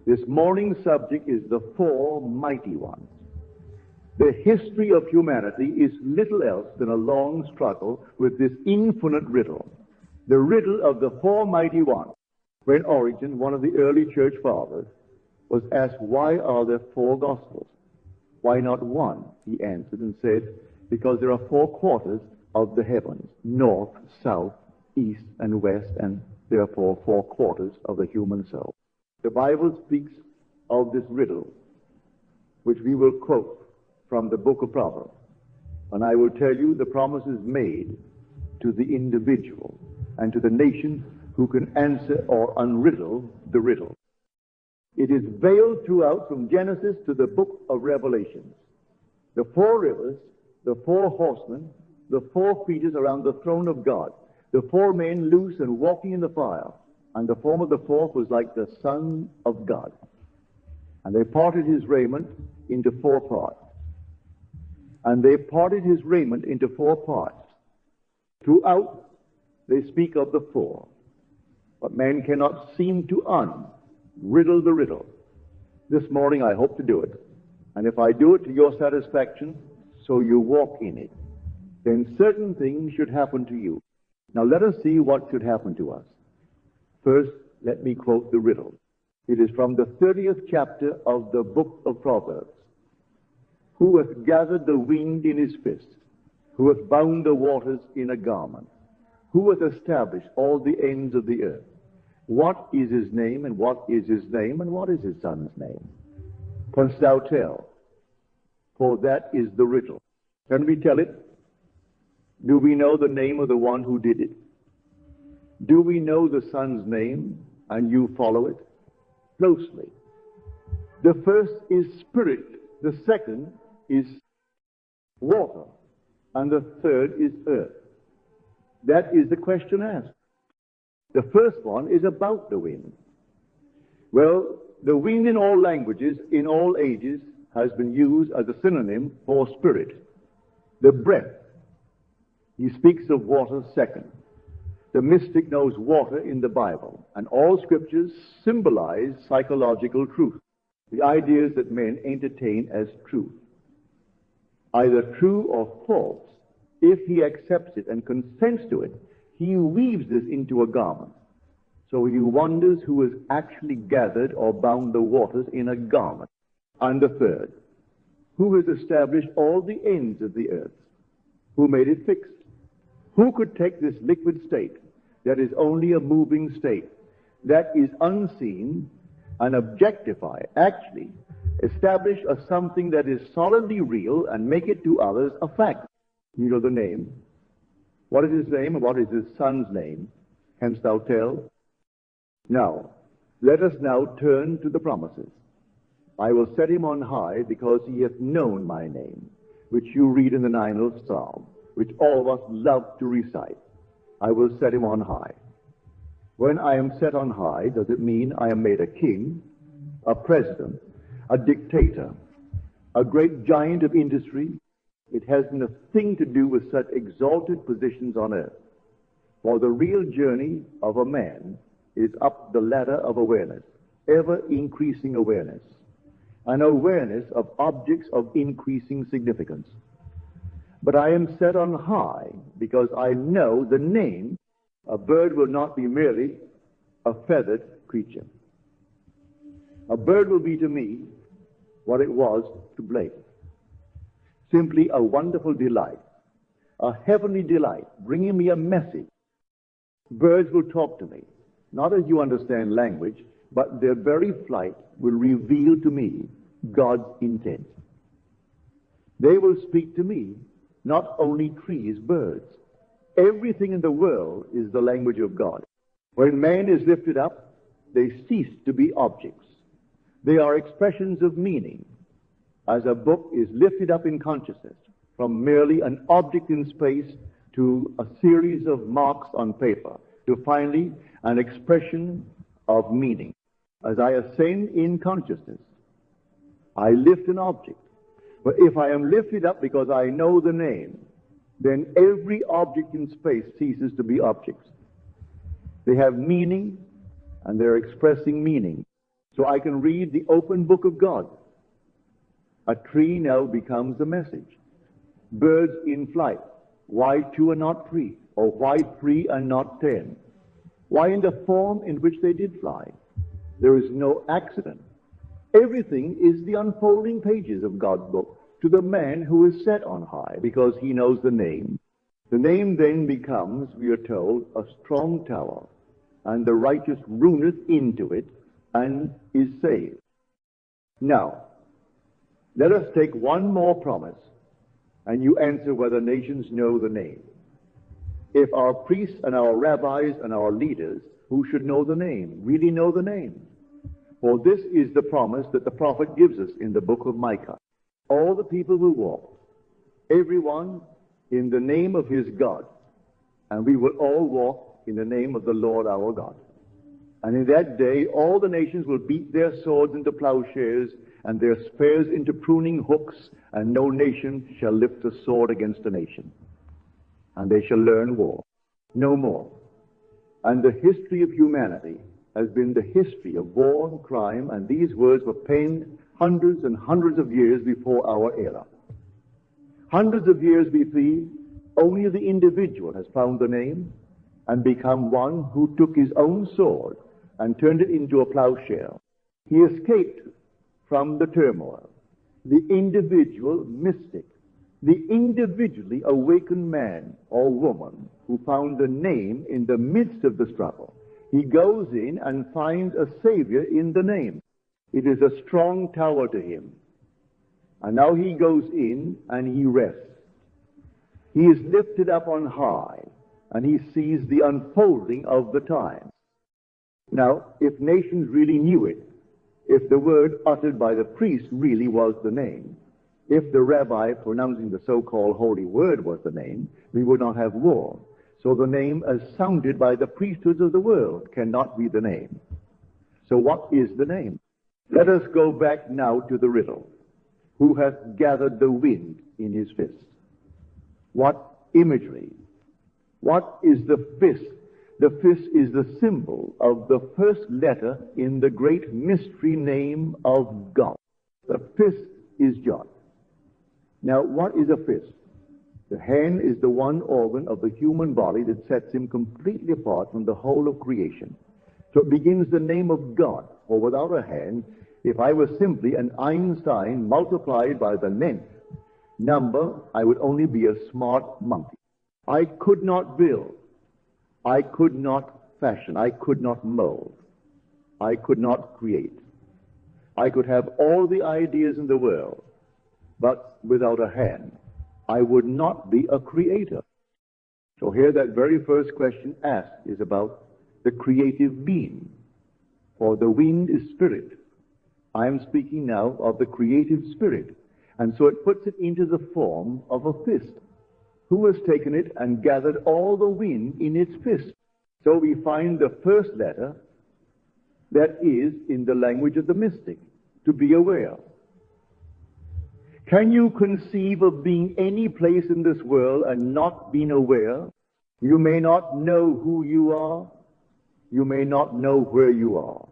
This morning's subject is the four mighty ones. The history of humanity is little else than a long struggle with this infinite riddle, the riddle of the four mighty ones. When Origen, one of the early church fathers, was asked, why are there four gospels? Why not one? He answered and said, because there are four quarters of the heavens, north, south, east, and west, and therefore four quarters of the human soul. The Bible speaks of this riddle, which we will quote from the book of Proverbs. And I will tell you the promises made to the individual and to the nation who can answer or unriddle the riddle. It is veiled throughout from Genesis to the book of Revelations. The four rivers, the four horsemen, the four features around the throne of God, the four men loose and walking in the fire, and the form of the fourth was like the Son of God. And they parted his raiment into four parts. And they parted his raiment into four parts. Throughout, they speak of the four. But man cannot seem to unriddle the riddle. This morning I hope to do it. And if I do it to your satisfaction, so you walk in it, then certain things should happen to you. Now let us see what should happen to us. First, let me quote the riddle. It is from the 30th chapter of the book of Proverbs. Who hath gathered the wind in his fist? Who hath bound the waters in a garment? Who hath established all the ends of the earth? What is his name, and what is his name, and what is his son's name? Canst thou tell? For that is the riddle. Can we tell it? Do we know the name of the one who did it? Do we know the son's name, and you follow it closely? The first is spirit. The second is water. And the third is earth. That is the question asked. The first one is about the wind. Well, the wind in all languages, in all ages, has been used as a synonym for spirit. The breath. He speaks of water second. The mystic knows water in the Bible, and all scriptures symbolize psychological truth, the ideas that men entertain as truth, either true or false. If he accepts it and consents to it, he weaves this into a garment. So he wonders who has actually gathered or bound the waters in a garment. And the third, who has established all the ends of the earth? Who made it fixed? Who could take this liquid state that is only a moving state, that is unseen, and objectify, actually establish a something that is solidly real and make it to others a fact? You know the name. What is his name and what is his son's name? Canst thou tell? Now, let us now turn to the promises. I will set him on high because he hath known my name, which you read in the 9th Psalm, which all of us love to recite. I will set him on high. When I am set on high, does it mean I am made a king, a president, a dictator, a great giant of industry? It has nothing to do with such exalted positions on earth. For the real journey of a man is up the ladder of awareness, ever increasing awareness, an awareness of objects of increasing significance. But I am set on high because I know the name. A bird will not be merely a feathered creature. A bird will be to me what it was to Blake. Simply a wonderful delight, a heavenly delight, bringing me a message. Birds will talk to me, not as you understand language, but their very flight will reveal to me God's intent. They will speak to me, not only trees, birds. Everything in the world is the language of God. When man is lifted up, they cease to be objects. They are expressions of meaning, as a book is lifted up in consciousness from merely an object in space to a series of marks on paper, to finally an expression of meaning. As I ascend in consciousness, I lift an object. But if I am lifted up because I know the name, then every object in space ceases to be objects. They have meaning, and they're expressing meaning. So I can read the open book of God. A tree now becomes a message. Birds in flight. Why 2 are not 3? Or why 3 are not 10? Why in the form in which they did fly? There is no accident. Everything is the unfolding pages of God's book to the man who is set on high, because he knows the name. The name then becomes, we are told, a strong tower, and the righteous runeth into it and is saved. Now, let us take one more promise, and you answer whether nations know the name. If our priests and our rabbis and our leaders, who should know the name, really know the name. For this is the promise that the prophet gives us in the book of Micah. All the people will walk, everyone in the name of his God, and we will all walk in the name of the Lord our God. And in that day, all the nations will beat their swords into plowshares and their spears into pruning hooks, and no nation shall lift a sword against a nation. And they shall learn war no more. And the history of humanity has been the history of war and crime, and these words were penned hundreds and hundreds of years before our era. Hundreds of years before, only the individual has found the name and become one who took his own sword and turned it into a plowshare. He escaped from the turmoil. The individual mystic, the individually awakened man or woman who found the name in the midst of the struggle. He goes in and finds a Savior in the name. It is a strong tower to him. And now he goes in and he rests. He is lifted up on high, and he sees the unfolding of the time. Now, if nations really knew it, if the word uttered by the priest really was the name, if the rabbi pronouncing the so-called holy word was the name, we would not have war. So the name as sounded by the priesthoods of the world cannot be the name. So what is the name? Let us go back now to the riddle. Who hath gathered the wind in his fist? What imagery? What is the fist? The fist is the symbol of the first letter in the great mystery name of God. The fist is John. Now, what is a fist? The hand is the one organ of the human body that sets him completely apart from the whole of creation. So it begins the name of God. For without a hand, if I were simply an Einstein multiplied by the nth number, I would only be a smart monkey. I could not build. I could not fashion. I could not mold. I could not create. I could have all the ideas in the world, but without a hand, I would not be a creator. So here that very first question asked is about the creative being. For the wind is spirit. I am speaking now of the creative spirit. And so it puts it into the form of a fist. Who has taken it and gathered all the wind in its fist? So we find the first letter that is in the language of the mystic, to be aware. Can you conceive of being any place in this world and not being aware? You may not know who you are. You may not know where you are.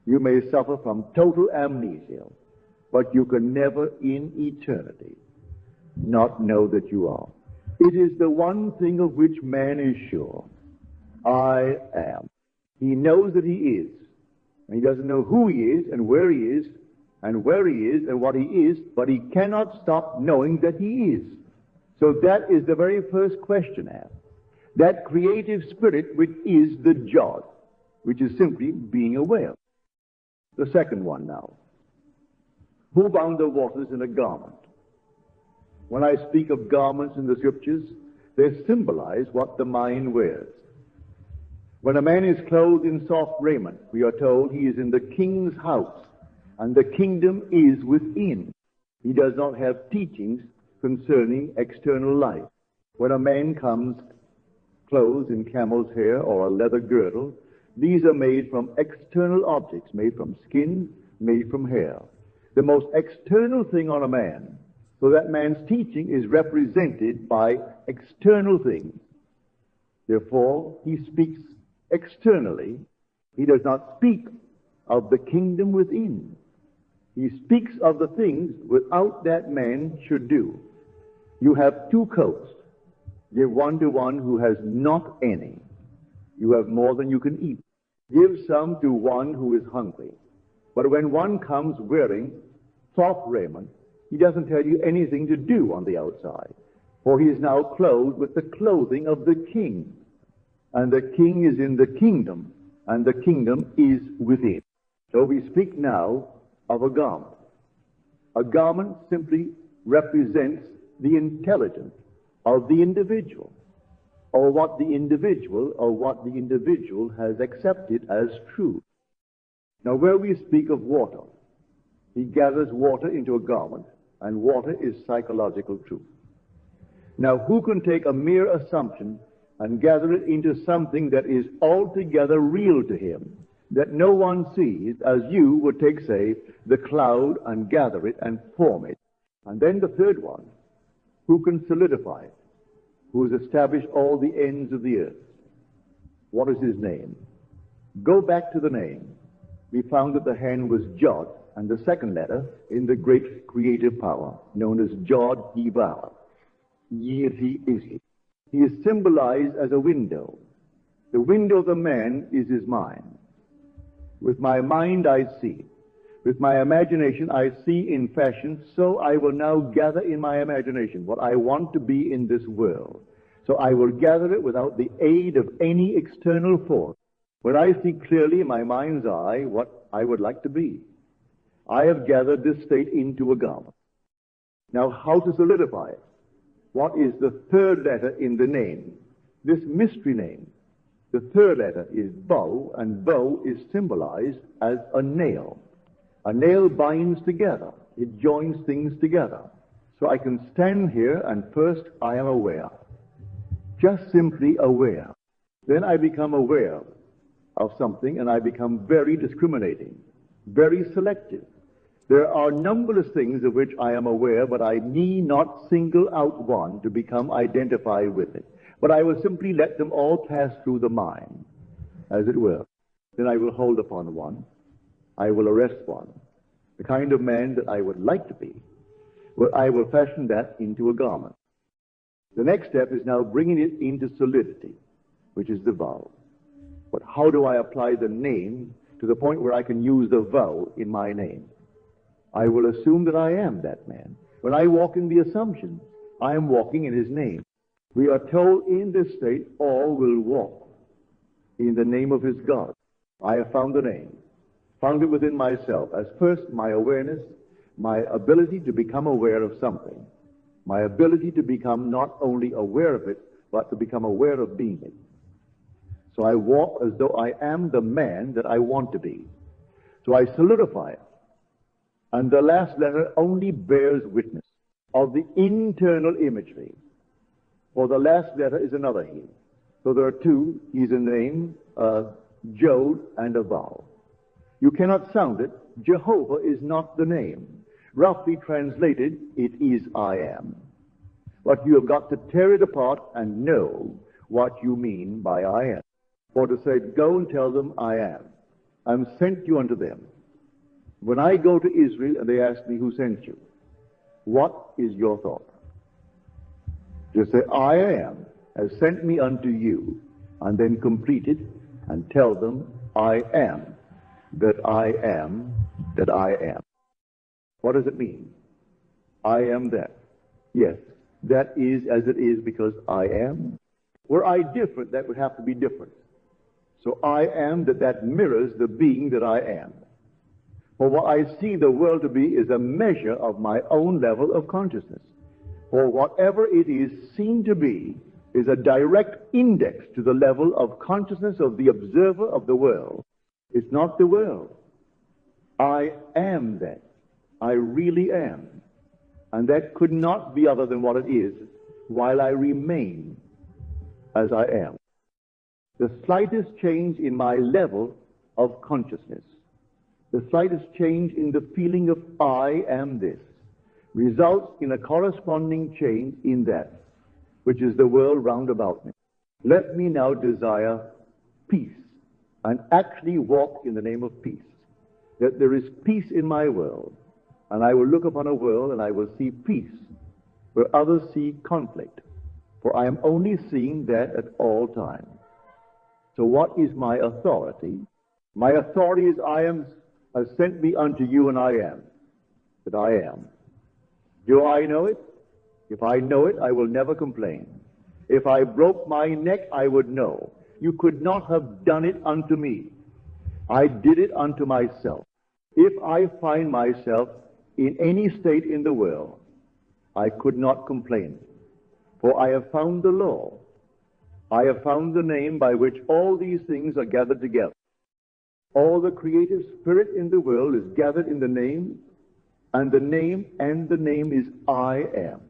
You may suffer from total amnesia, but you can never in eternity not know that you are. It is the one thing of which man is sure. I am. He knows that he is. And he doesn't know who he is and where he is and where he is and what he is, but he cannot stop knowing that he is. So that is the very first question asked. That creative spirit which is the Jod, which is simply being aware. The second one now. Who bound the waters in a garment? When I speak of garments in the scriptures, they symbolize what the mind wears. When a man is clothed in soft raiment, we are told he is in the king's house, and the kingdom is within. He does not have teachings concerning external life. When a man comes clothed in camel's hair or a leather girdle, these are made from external objects, made from skin, made from hair. The most external thing on a man. So that man's teaching is represented by external things. Therefore, he speaks externally. He does not speak of the kingdom within. He speaks of the things without that man should do. You have two coats. Give one to one who has not any. You have more than you can eat. Give some to one who is hungry. But when one comes wearing soft raiment, he doesn't tell you anything to do on the outside. For he is now clothed with the clothing of the king. And the king is in the kingdom, and the kingdom is within. So we speak now of a garment. A garment simply represents the intelligence of the individual, or what the individual has accepted as true. Now, where we speak of water, he gathers water into a garment, and water is psychological truth. Now, who can take a mere assumption and gather it into something that is altogether real to him, that no one sees, as you would take, say, the cloud and gather it and form it? And then the third one, who can solidify it? Who has established all the ends of the earth? What is his name? Go back to the name. We found that the hand was Jod, and the second letter in the great creative power, known as Jod Hiva. Yirti is he. He is symbolized as a window. The window of the man is his mind. With my mind I see. With my imagination I see in fashion, so I will now gather in my imagination what I want to be in this world. So I will gather it without the aid of any external force. When I see clearly in my mind's eye what I would like to be, I have gathered this state into a garment. Now, how to solidify it? What is the third letter in the name? This mystery name. The third letter is Bow, and Bow is symbolized as a nail. A nail binds together. It joins things together. So I can stand here, and first I am aware. Just simply aware. Then I become aware of something, and I become very discriminating, very selective. There are numberless things of which I am aware, but I need not single out one to become identified with it. But I will simply let them all pass through the mind, as it were. Then I will hold upon one. I will arrest one. The kind of man that I would like to be, well, I will fashion that into a garment. The next step is now bringing it into solidity, which is the vow. But how do I apply the name to the point where I can use the vow in my name? I will assume that I am that man. When I walk in the assumption, I am walking in his name. We are told in this state, all will walk in the name of his God. I have found the name, found it within myself as first my awareness, my ability to become aware of something, my ability to become not only aware of it, but to become aware of being it. So I walk as though I am the man that I want to be. So I solidify it. And the last letter only bears witness of the internal imagery. For the last letter is another he. So there are two. He's a name, Jod, and a vow. You cannot sound it. Jehovah is not the name. Roughly translated, it is I am. But you have got to tear it apart and know what you mean by I am. For to say, go and tell them I am. I'm sent you unto them. When I go to Israel and they ask me who sent you, what is your thought? Just say, I am, has sent me unto you, and then complete it and tell them, I am, that I am, that I am. What does it mean? I am that. Yes, that is as it is because I am. Were I different, that would have to be different. So I am that mirrors the being that I am. For what I see the world to be is a measure of my own level of consciousness. For whatever it is seen to be is a direct index to the level of consciousness of the observer of the world. It's not the world. I am that. I really am. And that could not be other than what it is while I remain as I am. The slightest change in my level of consciousness, the slightest change in the feeling of I am this, results in a corresponding change in that, which is the world round about me. Let me now desire peace and actually walk in the name of peace. that there is peace in my world, and I will look upon a world and I will see peace where others see conflict, for I am only seeing that at all times. So what is my authority? My authority is I am has sent me unto you, and I am that I am. Do I know it? If I know it, I will never complain. If I broke my neck, I would know. You could not have done it unto me. I did it unto myself. If I find myself in any state in the world, I could not complain. For I have found the law. I have found the name by which all these things are gathered together. All the creative spirit in the world is gathered in the name, and the name is I am.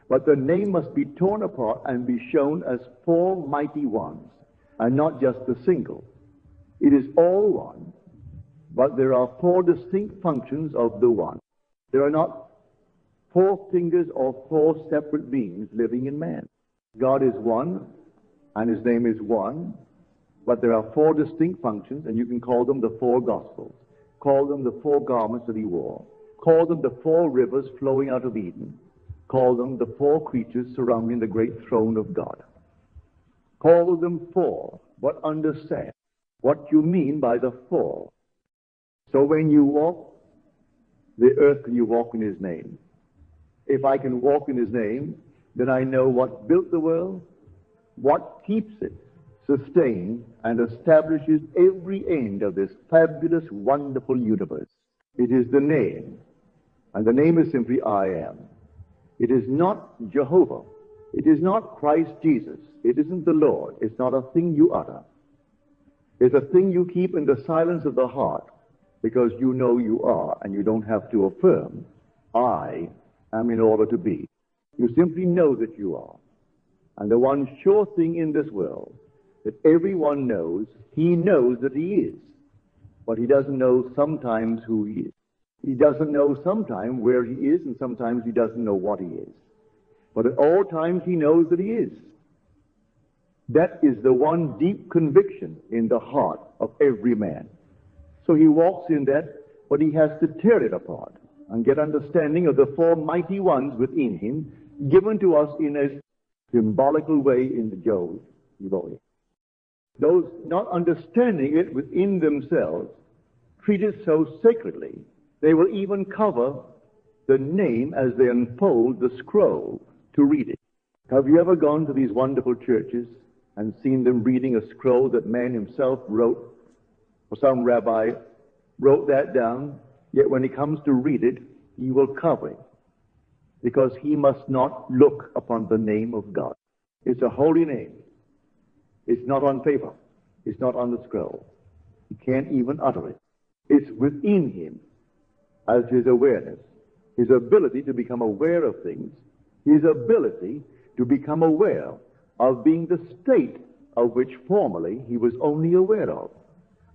But the name must be torn apart and be shown as four mighty ones, and not just a single. It is all one, but there are four distinct functions of the one. There are not four fingers or four separate beings living in man. God is one, and his name is one, but there are four distinct functions, and you can call them the four Gospels. Call them the four garments that he wore. Call them the four rivers flowing out of Eden. Call them the four creatures surrounding the great throne of God. Call them four, but understand what you mean by the four. So when you walk the earth, you walk in his name. If I can walk in his name, then I know what built the world, what keeps it sustained and establishes every end of this fabulous, wonderful universe. It is the name, and the name is simply I am. It is not Jehovah. It is not Christ Jesus. It isn't the Lord. It's not a thing you utter. It's a thing you keep in the silence of the heart, because you know you are, and you don't have to affirm, I am in order to be. You simply know that you are. And the one sure thing in this world that everyone knows, he knows that he is. But he doesn't know sometimes who he is. He doesn't know sometimes where he is, and sometimes he doesn't know what he is. But at all times he knows that he is. That is the one deep conviction in the heart of every man. So he walks in that, but he has to tear it apart and get understanding of the four mighty ones within him, given to us in a symbolical way in the Job. Those not understanding it within themselves treat it so sacredly, they will even cover the name as they unfold the scroll to read it. Have you ever gone to these wonderful churches and seen them reading a scroll that man himself wrote, or some rabbi wrote that down, yet when he comes to read it, he will cover it, because he must not look upon the name of God. It's a holy name. It's not on paper. It's not on the scroll. He can't even utter it. It's within him as his awareness, his ability to become aware of things, his ability to become aware of being the state of which formerly he was only aware of.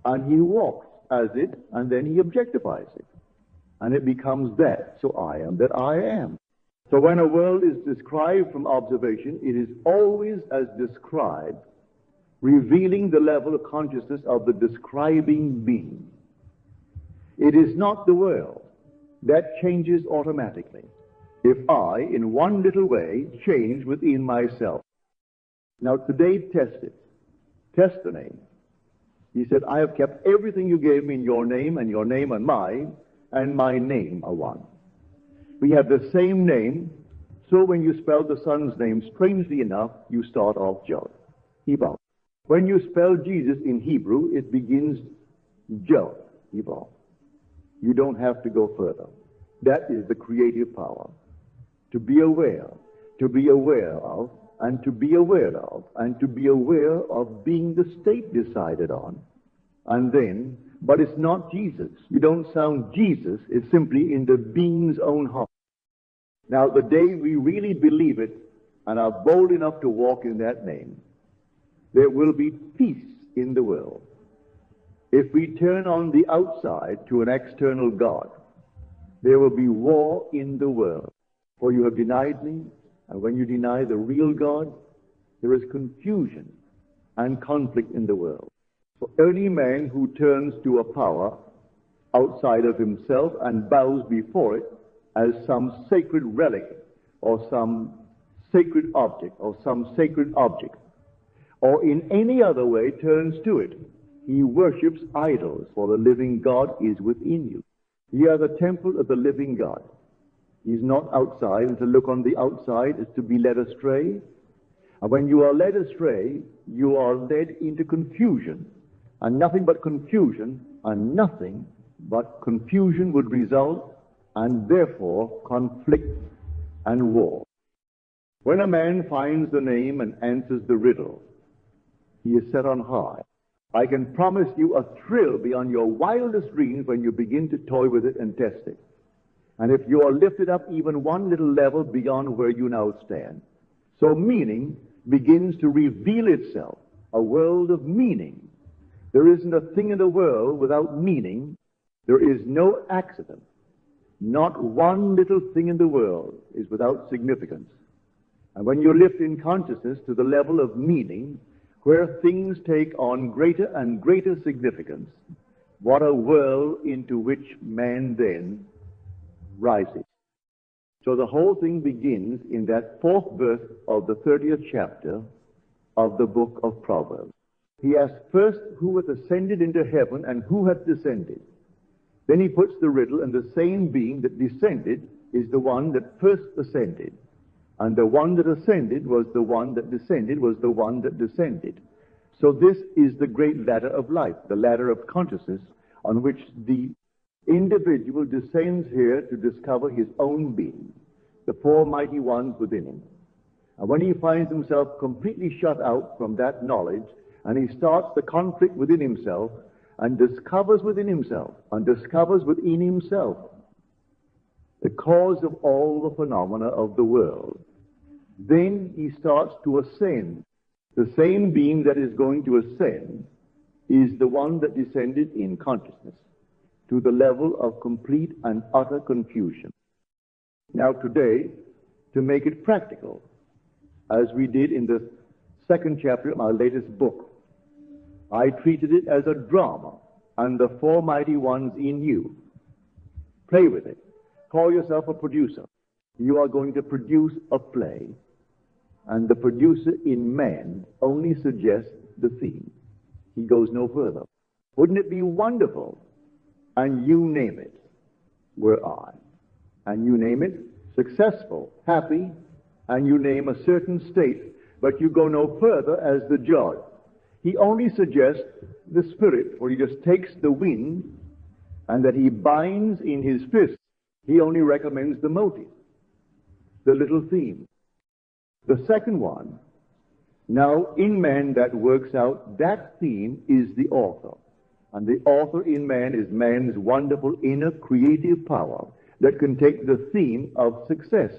And he walks as it, and then he objectifies it. And it becomes that. So I am that I am. So when a world is described from observation, it is always as described, revealing the level of consciousness of the describing being. It is not the world. That changes automatically. If I, in one little way, change within myself. Now today, test it. Test the name. He said, I have kept everything you gave me in your name and mine, and my name are one. We have the same name, so when you spell the Son's name, strangely enough, you start off Jod, Hebal. When you spell Jesus in Hebrew, it begins Jod, Hebal. You don't have to go further. That is the creative power. To be aware of, and to be aware of, and to be aware of being the state decided on. And then, but it's not Jesus. You don't sound Jesus. It's simply in the being's own heart. Now, the day we really believe it and are bold enough to walk in that name, there will be peace in the world. If we turn on the outside to an external God, there will be war in the world. For you have denied me, and when you deny the real God, there is confusion and conflict in the world. For any man who turns to a power outside of himself and bows before it as some sacred relic or some sacred object or some sacred object, or in any other way turns to it. He worships idols, for the living God is within you. Ye are the temple of the living God. He's not outside, and to look on the outside is to be led astray. And when you are led astray, you are led into confusion, and nothing but confusion, and nothing but confusion would result, and therefore conflict and war. When a man finds the name and answers the riddle, he is set on high. I can promise you a thrill beyond your wildest dreams when you begin to toy with it and test it. And if you are lifted up even one little level beyond where you now stand, so meaning begins to reveal itself, a world of meaning. There isn't a thing in the world without meaning. There is no accident. Not one little thing in the world is without significance. And when you lift in consciousness to the level of meaning, where things take on greater and greater significance, what a world into which man then rises. So the whole thing begins in that fourth verse of the 30th chapter of the book of Proverbs. He asks first, who hath ascended into heaven and who hath descended? Then he puts the riddle, and the same being that descended is the one that first ascended. And the one that ascended was the one that descended was the one that descended. So this is the great ladder of life, the ladder of consciousness, on which the individual descends here to discover his own being, the four mighty ones within him. And when he finds himself completely shut out from that knowledge, and he starts the conflict within himself, and discovers within himself, and discovers within himself the cause of all the phenomena of the world, then he starts to ascend. The same being that is going to ascend is the one that descended in consciousness to the level of complete and utter confusion. Now today, to make it practical, as we did in the second chapter of my latest book, I treated it as a drama, and the four mighty ones in you. Play with it. Call yourself a producer. You are going to produce a play, and the producer in man only suggests the theme. He goes no further. Wouldn't it be wonderful? And you name it, were I. And you name it successful, happy, and you name a certain state, but you go no further as the judge. He only suggests the spirit, for he just takes the wind, and that he binds in his fist. He only recommends the motive, the little theme. The second one, now in man that works out, that theme is the author. And the author in man is man's wonderful inner creative power that can take the theme of success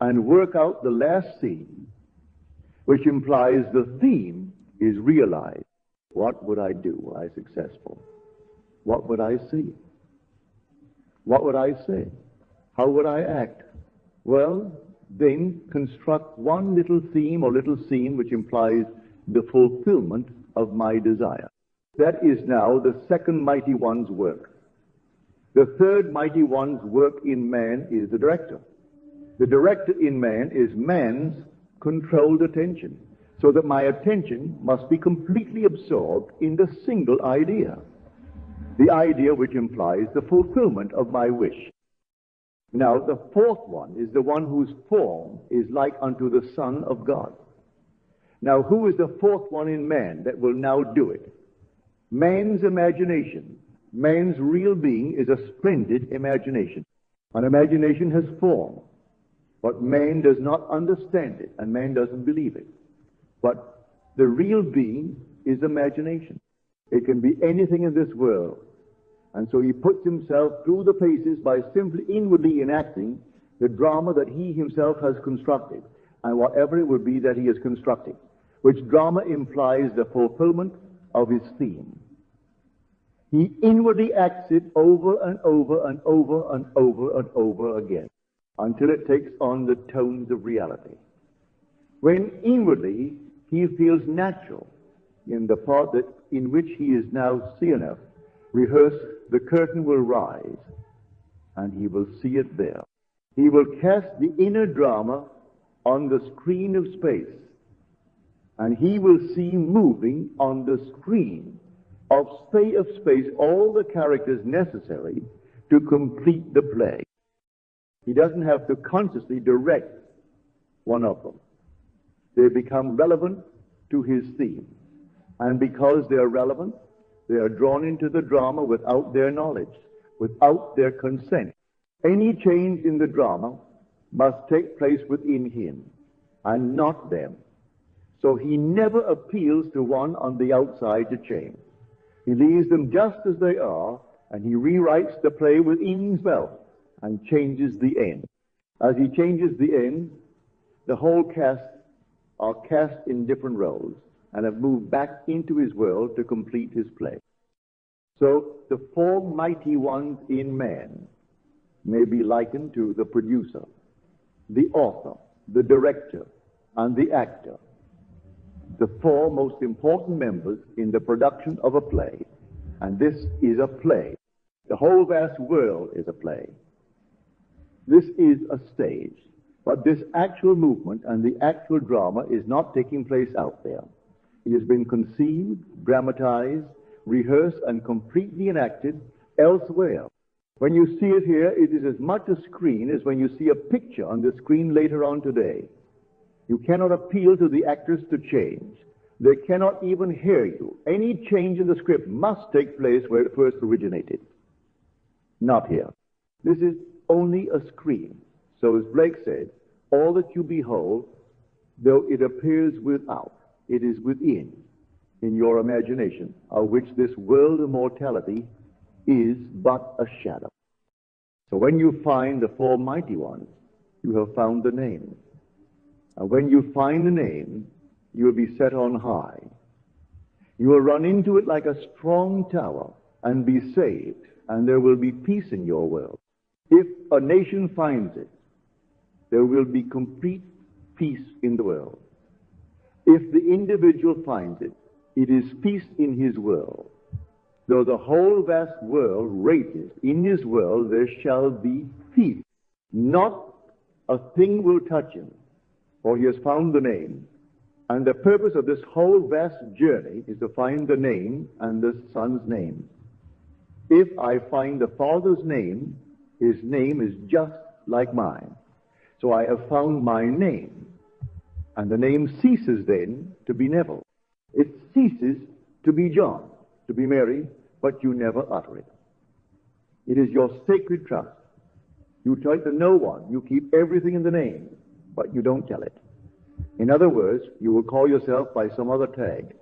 and work out the last scene, which implies the theme is realized. What would I do were I successful? What would I see? What would I say? How would I act? Well, then construct one little theme or little scene which implies the fulfillment of my desire. That is now the second mighty one's work. The third mighty one's work in man is the director. The director in man is man's controlled attention, so that my attention must be completely absorbed in the single idea, the idea which implies the fulfillment of my wish. Now, the fourth one is the one whose form is like unto the Son of God. Now, who is the fourth one in man that will now do it? Man's imagination. Man's real being is a splendid imagination. An imagination has form, but man does not understand it, and man doesn't believe it. But the real being is imagination. It can be anything in this world. And so he puts himself through the paces by simply inwardly enacting the drama that he himself has constructed, and whatever it would be that he is constructing, which drama implies the fulfillment of his theme. He inwardly acts it over and over and over and over and over again until it takes on the tones of reality. When inwardly he feels natural in the part that in which he is now CNF, rehearse, the curtain will rise, and he will see it there. He will cast the inner drama on the screen of space, and he will see moving on the screen of space all the characters necessary to complete the play. He doesn't have to consciously direct one of them. They become relevant to his theme. And because they are relevant, they are drawn into the drama without their knowledge, without their consent. Any change in the drama must take place within him and not them. So he never appeals to one on the outside to change. He leaves them just as they are, and he rewrites the play within himself and changes the end. As he changes the end, the whole cast are cast in different roles and have moved back into his world to complete his play. So the four mighty ones in man may be likened to the producer, the author, the director, and the actor, the four most important members in the production of a play. And this is a play. The whole vast world is a play. This is a stage. But this actual movement and the actual drama is not taking place out there. It has been conceived, dramatized, rehearsed, and completely enacted elsewhere. When you see it here, it is as much a screen as when you see a picture on the screen later on today. You cannot appeal to the actors to change. They cannot even hear you. Any change in the script must take place where it first originated. Not here. This is only a screen. So as Blake said, all that you behold, though it appears without, it is within, in your imagination, of which this world of mortality is but a shadow. So when you find the four mighty ones, you have found the name. And when you find the name, you will be set on high. You will run into it like a strong tower and be saved, and there will be peace in your world. If a nation finds it, there will be complete peace in the world. If the individual finds it, it is peace in his world. Though the whole vast world rages, in his world there shall be peace. Not a thing will touch him, for he has found the name. And the purpose of this whole vast journey is to find the name and the Son's name. If I find the Father's name, his name is just like mine. So I have found my name. And the name ceases then to be Neville. It ceases to be John, to be Mary, but you never utter it. It is your sacred trust. You tell it to no one. You keep everything in the name, but you don't tell it. In other words, you will call yourself by some other tag,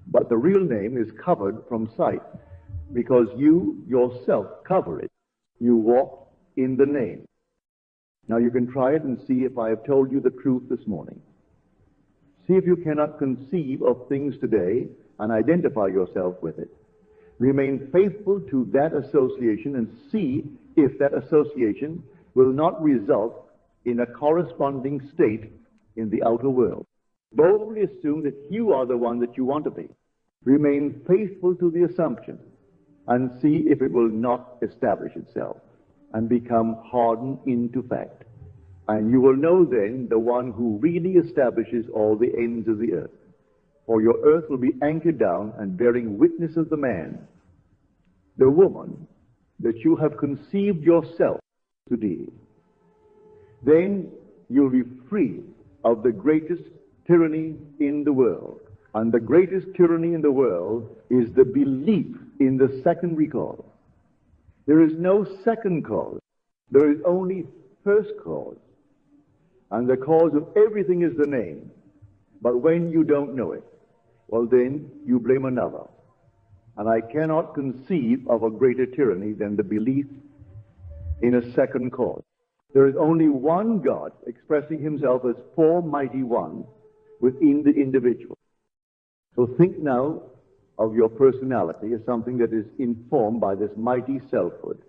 but the real name is covered from sight because you yourself cover it. You walk in the name. Now you can try it and see if I have told you the truth this morning. See if you cannot conceive of things today and identify yourself with it. Remain faithful to that association and see if that association will not result in a corresponding state in the outer world. Boldly assume that you are the one that you want to be. Remain faithful to the assumption and see if it will not establish itself and become hardened into fact. And you will know then the one who really establishes all the ends of the earth. For your earth will be anchored down and bearing witness of the man, the woman, that you have conceived yourself to be. Then you'll be free of the greatest tyranny in the world. And the greatest tyranny in the world is the belief in the secondary cause. There is no second cause. There is only first cause. And the cause of everything is the name. But when you don't know it, well then you blame another. And I cannot conceive of a greater tyranny than the belief in a second cause. There is only one God expressing himself as four mighty ones within the individual. So think now of your personality as something that is informed by this mighty selfhood,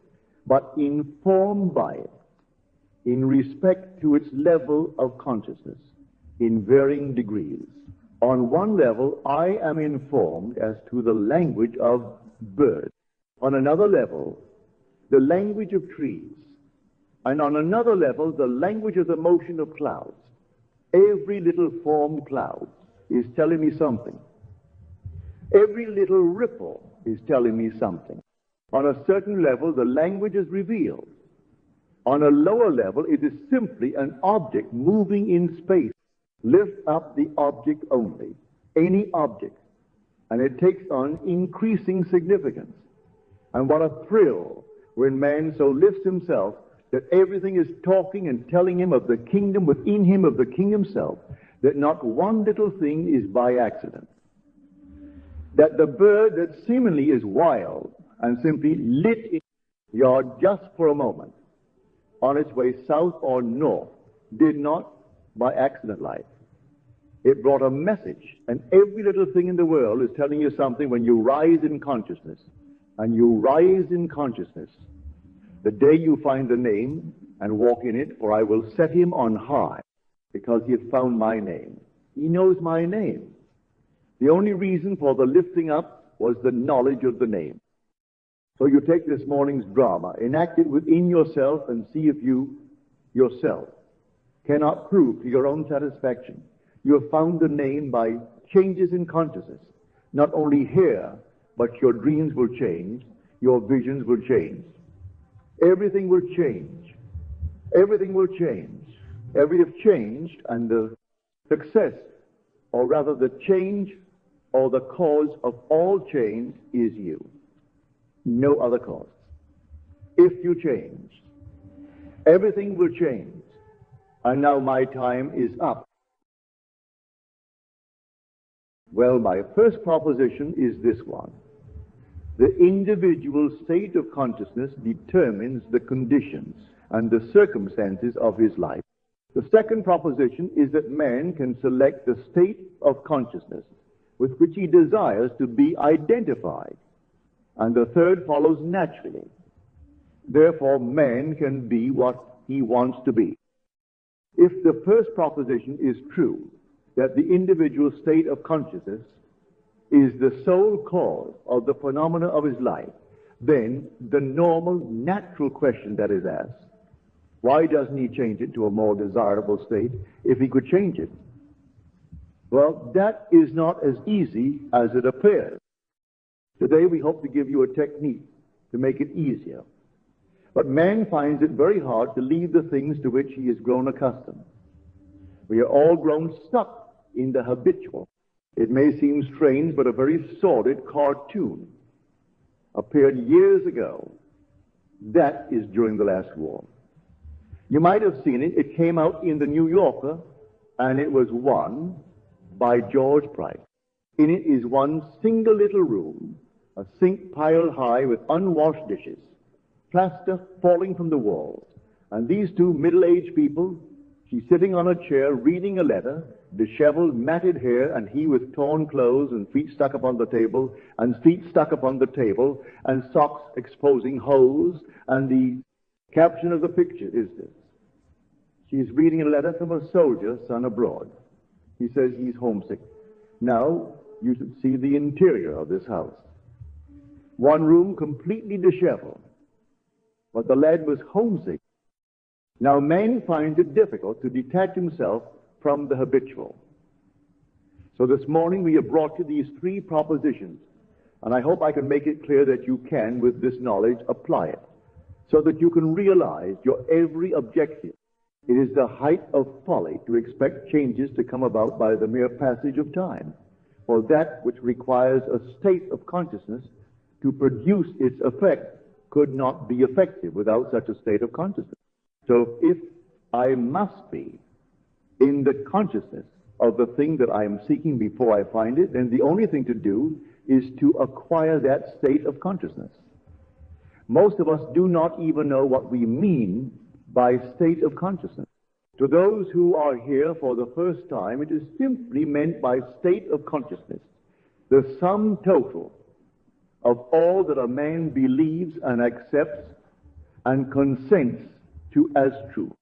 but informed by it in respect to its level of consciousness in varying degrees. On one level, I am informed as to the language of birds. On another level, the language of trees. And on another level, the language of the motion of clouds. Every little formed cloud is telling me something. Every little ripple is telling me something. On a certain level, the language is revealed. On a lower level, it is simply an object moving in space. Lift up the object only, any object, and it takes on increasing significance. And what a thrill when man so lifts himself that everything is talking and telling him of the kingdom within him, of the king himself, that not one little thing is by accident. That the bird that seemingly is wild and simply lit its yard just for a moment on its way south or north did not by accident life. It brought a message, and every little thing in the world is telling you something when you rise in consciousness. And you rise in consciousness the day you find the name and walk in it, for I will set him on high because he has found my name. He knows my name. The only reason for the lifting up was the knowledge of the name. So you take this morning's drama, enact it within yourself, and see if you yourself cannot prove to your own satisfaction you have found the name by changes in consciousness. Not only here, but your dreams will change, your visions will change. Everything will change. Everything will change. Everything changed, and the success, or rather the change or the cause of all change is you. No other cause. If you change, everything will change. And now my time is up. Well, my first proposition is this one. The individual state of consciousness determines the conditions and the circumstances of his life. The second proposition is that man can select the state of consciousness with which he desires to be identified. And the third follows naturally. Therefore, man can be what he wants to be. If the first proposition is true, that the individual state of consciousness is the sole cause of the phenomena of his life, then the normal, natural question that is asked, why doesn't he change it to a more desirable state if he could change it? Well, that is not as easy as it appears. Today we hope to give you a technique to make it easier. But man finds it very hard to leave the things to which he has grown accustomed. We are all grown stuck in the habitual. It may seem strange, but a very sordid cartoon appeared years ago. That is during the last war. You might have seen it. It came out in the New Yorker, and it was won by George Price. In it is one single little room, a sink piled high with unwashed dishes, plaster falling from the walls, and these two middle-aged people, she's sitting on a chair reading a letter, disheveled, matted hair, and he with torn clothes and feet stuck upon the table, and feet stuck upon the table, and socks exposing hose, and the caption of the picture is this. She's reading a letter from a soldier, son abroad. He says he's homesick. Now, you should see the interior of this house. One room completely disheveled, but the lad was homesick. Now, man finds it difficult to detach himself from the habitual. So this morning we have brought you these three propositions, and I hope I can make it clear that you can, with this knowledge, apply it, so that you can realize your every objective. It is the height of folly to expect changes to come about by the mere passage of time, for that which requires a state of consciousness to produce its effect could not be effective without such a state of consciousness. So if I must be in the consciousness of the thing that I am seeking before I find it, then the only thing to do is to acquire that state of consciousness. Most of us do not even know what we mean by state of consciousness. To those who are here for the first time, it is simply meant by state of consciousness the sum total of all that a man believes and accepts and consents to as true.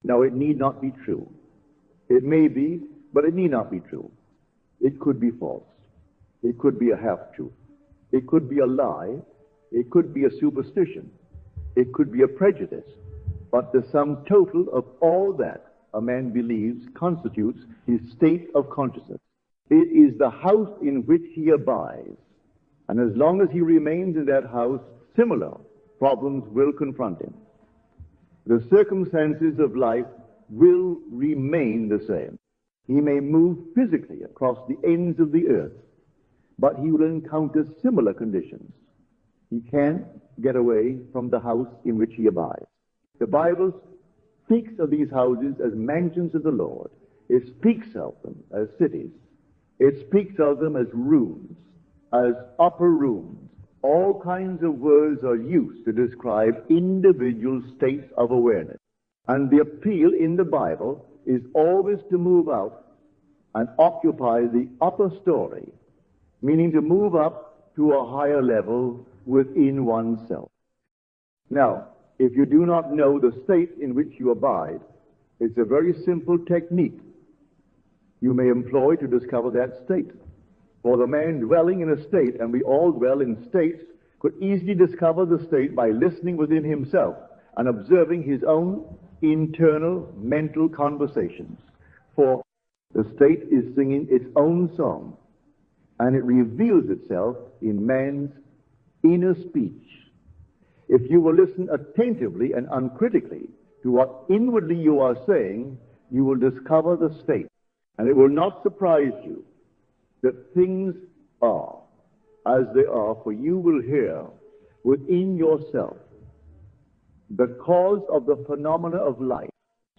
Now, it need not be true. It may be, but it need not be true. It could be false. It could be a half-truth. It could be a lie, It could be a superstition. It could be a prejudice. But the sum total of all that a man believes constitutes his state of consciousness. It is the house in which he abides. And as long as he remains in that house, similar problems will confront him. The circumstances of life will remain the same. He may move physically across the ends of the earth, but he will encounter similar conditions. He can't get away from the house in which he abides. The Bible speaks of these houses as mansions of the Lord. It speaks of them as cities. It speaks of them as rooms, as upper rooms. All kinds of words are used to describe individual states of awareness. And the appeal in the Bible is always to move out and occupy the upper story, meaning to move up to a higher level within oneself. Now, if you do not know the state in which you abide, it's a very simple technique you may employ to discover that state. For the man dwelling in a state, and we all dwell in states, could easily discover the state by listening within himself and observing his own internal mental conversations. For the state is singing its own song, and it reveals itself in man's inner speech. If you will listen attentively and uncritically to what inwardly you are saying, you will discover the state. And it will not surprise you that things are as they are, for you will hear within yourself the cause of the phenomena of life,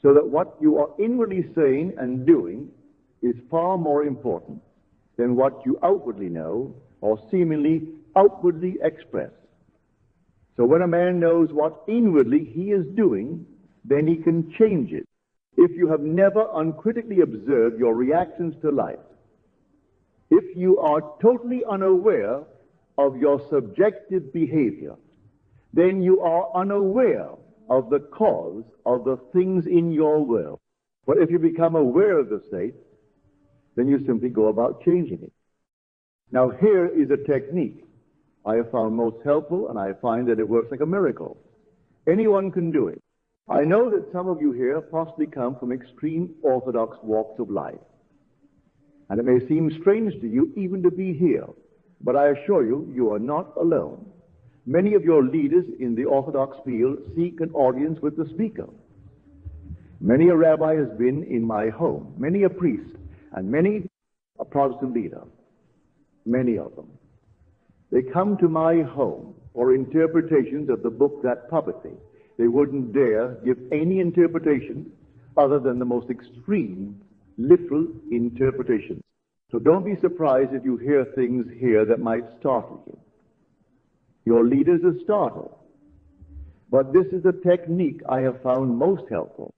so that what you are inwardly saying and doing is far more important than what you outwardly know or seemingly outwardly express. So when a man knows what inwardly he is doing, then he can change it. If you have never uncritically observed your reactions to life, if you are totally unaware of your subjective behavior, then you are unaware of the cause of the things in your world. But if you become aware of the state, then you simply go about changing it. Now here is a technique I have found most helpful, and I find that it works like a miracle. Anyone can do it. I know that some of you here possibly come from extreme orthodox walks of life. And it may seem strange to you even to be here, but I assure you, you are not alone. Many of your leaders in the orthodox field seek an audience with the speaker. Many a rabbi has been in my home, many a priest, and many a Protestant leader, many of them. They come to my home for interpretations of the book that publicly. They wouldn't dare give any interpretation other than the most extreme, literal interpretations. So don't be surprised if you hear things here that might startle you. Your leaders are startled. But this is a technique I have found most helpful.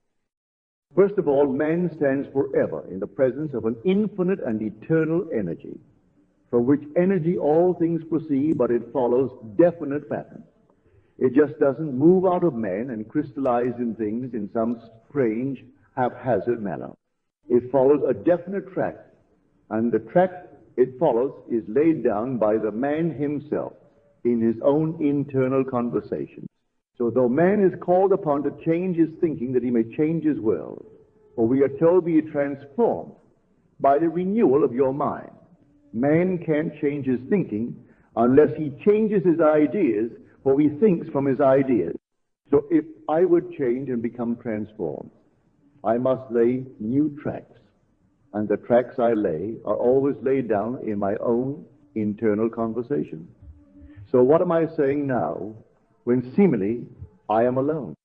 First of all, man stands forever in the presence of an infinite and eternal energy, from which energy all things proceed, but it follows definite patterns. It just doesn't move out of man and crystallize in things in some strange, haphazard manner. It follows a definite track, and the track it follows is laid down by the man himself in his own internal conversation. So though man is called upon to change his thinking that he may change his world, for we are told be transformed by the renewal of your mind. Man can't change his thinking unless he changes his ideas, for he thinks from his ideas. So if I would change and become transformed, I must lay new tracks. And the tracks I lay are always laid down in my own internal conversation. So what am I saying now when seemingly I am alone?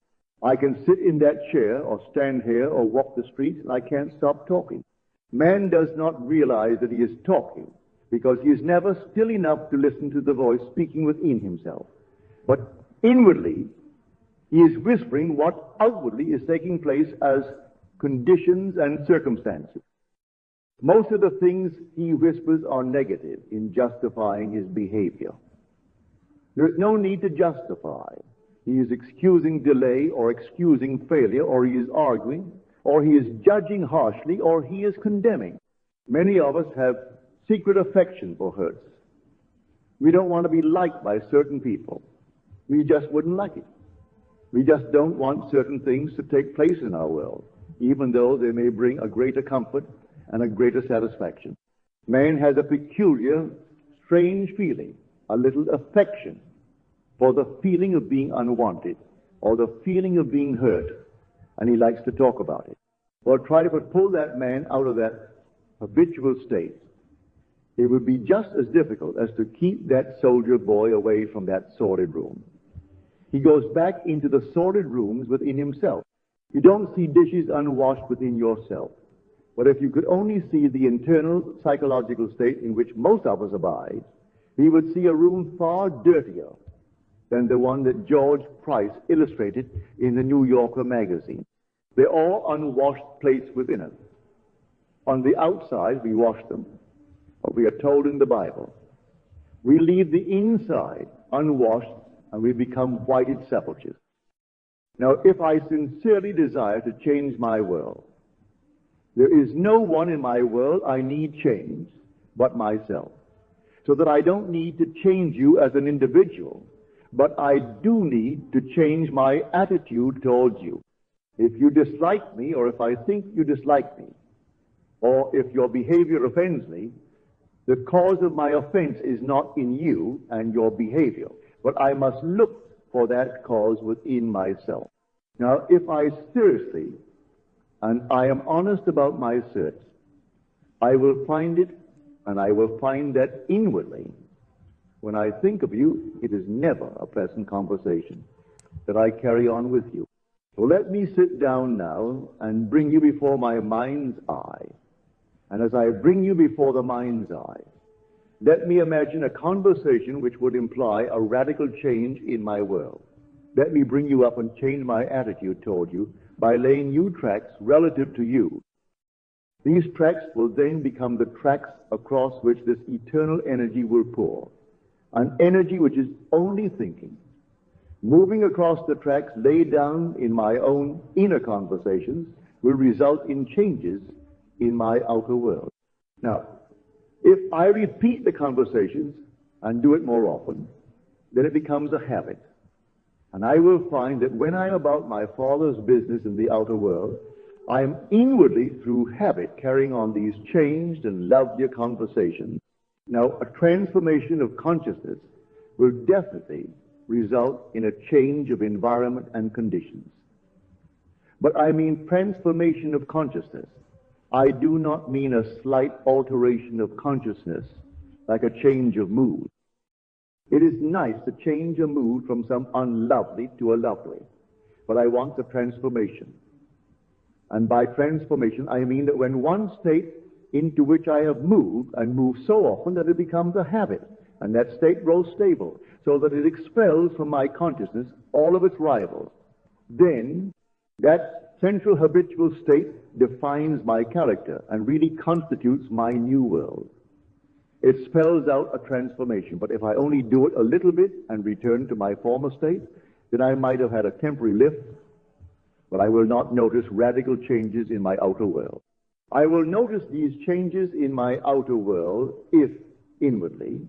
I can sit in that chair or stand here or walk the streets and I can't stop talking. Man does not realize that he is talking because he is never still enough to listen to the voice speaking within himself. But inwardly, he is whispering what outwardly is taking place as conditions and circumstances. Most of the things he whispers are negative in justifying his behavior. There is no need to justify. He is excusing delay or excusing failure, or he is arguing, or he is judging harshly, or he is condemning. Many of us have secret affection for hurts. We don't want to be liked by certain people. We just wouldn't like it. We just don't want certain things to take place in our world, even though they may bring a greater comfort and a greater satisfaction. Man has a peculiar, strange feeling, a little affection for the feeling of being unwanted or the feeling of being hurt, and he likes to talk about it. Well, try to pull that man out of that habitual state. It would be just as difficult as to keep that soldier boy away from that sordid room. He goes back into the sordid rooms within himself. You don't see dishes unwashed within yourself. But if you could only see the internal psychological state in which most of us abide, we would see a room far dirtier than the one that George Price illustrated in the New Yorker magazine. They're all unwashed plates within us. On the outside, we wash them, but we are told in the Bible, we leave the inside unwashed and we become whited sepulchres. Now, if I sincerely desire to change my world, there is no one in my world I need change but myself. So that I don't need to change you as an individual, but I do need to change my attitude towards you. If you dislike me, or if I think you dislike me, or if your behavior offends me, the cause of my offense is not in you and your behavior, but I must look for that cause within myself. Now, if I seriously and I am honest about my search, I will find it, and I will find that inwardly. When I think of you, it is never a pleasant conversation that I carry on with you. So let me sit down now and bring you before my mind's eye. And as I bring you before the mind's eye, let me imagine a conversation which would imply a radical change in my world. Let me bring you up and change my attitude toward you by laying new tracks relative to you. These tracks will then become the tracks across which this eternal energy will pour. An energy which is only thinking. Moving across the tracks laid down in my own inner conversations will result in changes in my outer world. Now, if I repeat the conversations and do it more often, then it becomes a habit. And I will find that when I'm about my Father's business in the outer world, I am inwardly, through habit, carrying on these changed and lovelier conversations. Now, a transformation of consciousness will definitely result in a change of environment and conditions. But I mean transformation of consciousness. I do not mean a slight alteration of consciousness, like a change of mood. It is nice to change a mood from some unlovely to a lovely, but I want the transformation. And by transformation, I mean that when one state into which I have moved, and moved so often that it becomes a habit, and that state grows stable, so that it expels from my consciousness all of its rivals, then that central habitual state defines my character and really constitutes my new world. It spells out a transformation, but if I only do it a little bit and return to my former state, then I might have had a temporary lift, but I will not notice radical changes in my outer world. I will notice these changes in my outer world if, inwardly,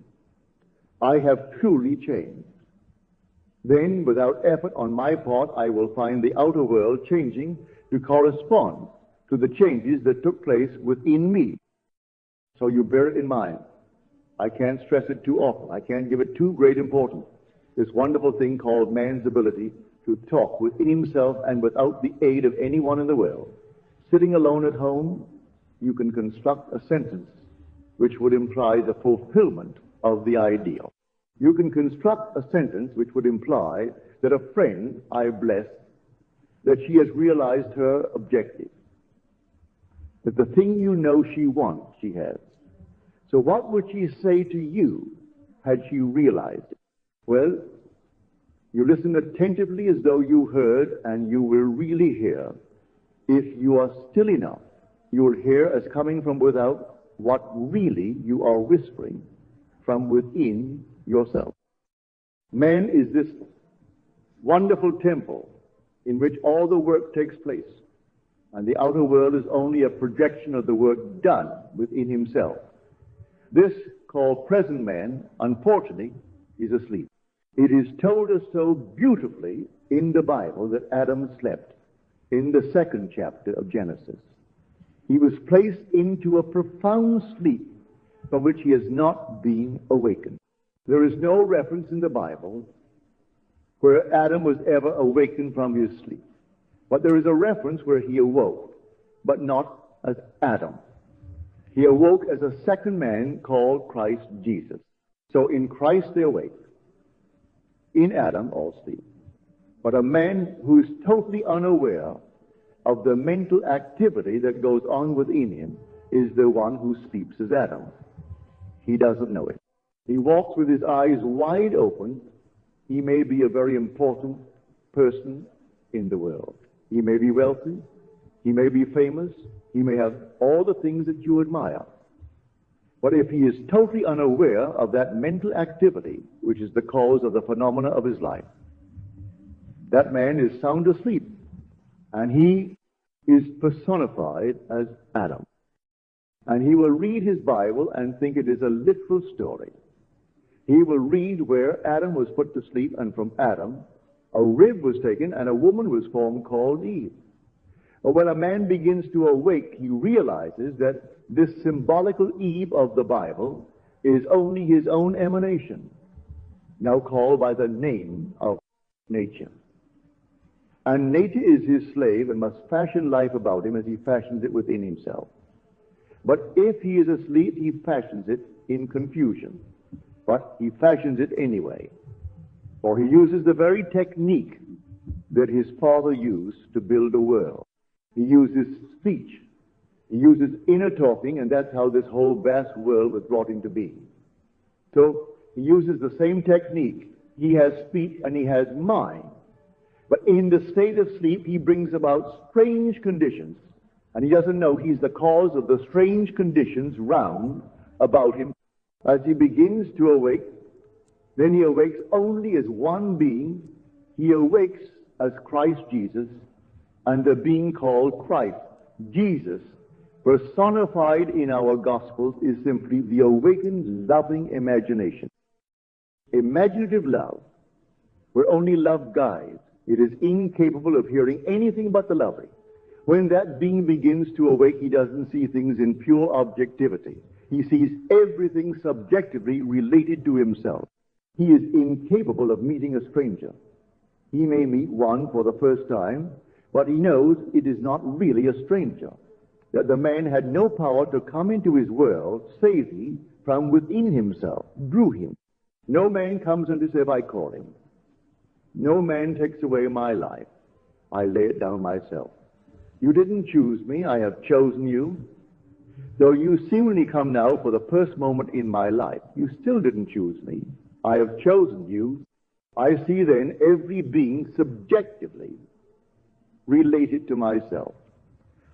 I have truly changed. Then, without effort on my part, I will find the outer world changing to correspond to the changes that took place within me. So you bear it in mind. I can't stress it too often. I can't give it too great importance. This wonderful thing called man's ability to talk within himself and without the aid of anyone in the world. Sitting alone at home, you can construct a sentence which would imply the fulfillment of the ideal. You can construct a sentence which would imply that a friend I bless, that she has realized her objective, that the thing you know she wants, she has. So what would she say to you had she realized it? Well, you listen attentively as though you heard, and you will really hear. If you are still enough, you will hear as coming from without what really you are whispering from within yourself. Man is this wonderful temple in which all the work takes place, and the outer world is only a projection of the work done within himself. This called present man, unfortunately, is asleep. It is told us so beautifully in the Bible that Adam slept in the 2nd chapter of Genesis. He was placed into a profound sleep from which he has not been awakened. There is no reference in the Bible where Adam was ever awakened from his sleep. But there is a reference where he awoke, but not as Adam. He awoke as a second man called Christ Jesus. So in Christ they awake. In Adam all sleep. But a man who is totally unaware of the mental activity that goes on within him is the one who sleeps as Adam. He doesn't know it. He walks with his eyes wide open. He may be a very important person in the world. He may be wealthy. He may be famous. He may have all the things that you admire. But if he is totally unaware of that mental activity, which is the cause of the phenomena of his life, that man is sound asleep. And he is personified as Adam. And he will read his Bible and think it is a literal story. He will read where Adam was put to sleep, and from Adam a rib was taken and a woman was formed called Eve. But when a man begins to awake, he realizes that this symbolical Eve of the Bible is only his own emanation, now called by the name of nature. And nature is his slave and must fashion life about him as he fashions it within himself. But if he is asleep, he fashions it in confusion. But he fashions it anyway. For he uses the very technique that his father used to build a world. He uses speech. He uses inner talking, and that's how this whole vast world was brought into being. So he uses the same technique. He has speech and he has mind. But in the state of sleep, he brings about strange conditions. And he doesn't know he's the cause of the strange conditions round about him. As he begins to awake, then he awakes only as one being. He awakes as Christ Jesus, and the being called Christ. Jesus, personified in our Gospels, is simply the awakened, loving imagination. Imaginative love, where only love guides. It is incapable of hearing anything but the lovely. When that being begins to awake, he doesn't see things in pure objectivity. He sees everything subjectively related to himself. He is incapable of meeting a stranger. He may meet one for the first time, but he knows it is not really a stranger, that the man had no power to come into his world save he from within himself, drew him. No man comes unto save I call him. No man takes away my life. I lay it down myself. You didn't choose me. I have chosen you. Though you seemingly come now for the first moment in my life, you still didn't choose me. I have chosen you. I see then every being subjectively related to myself.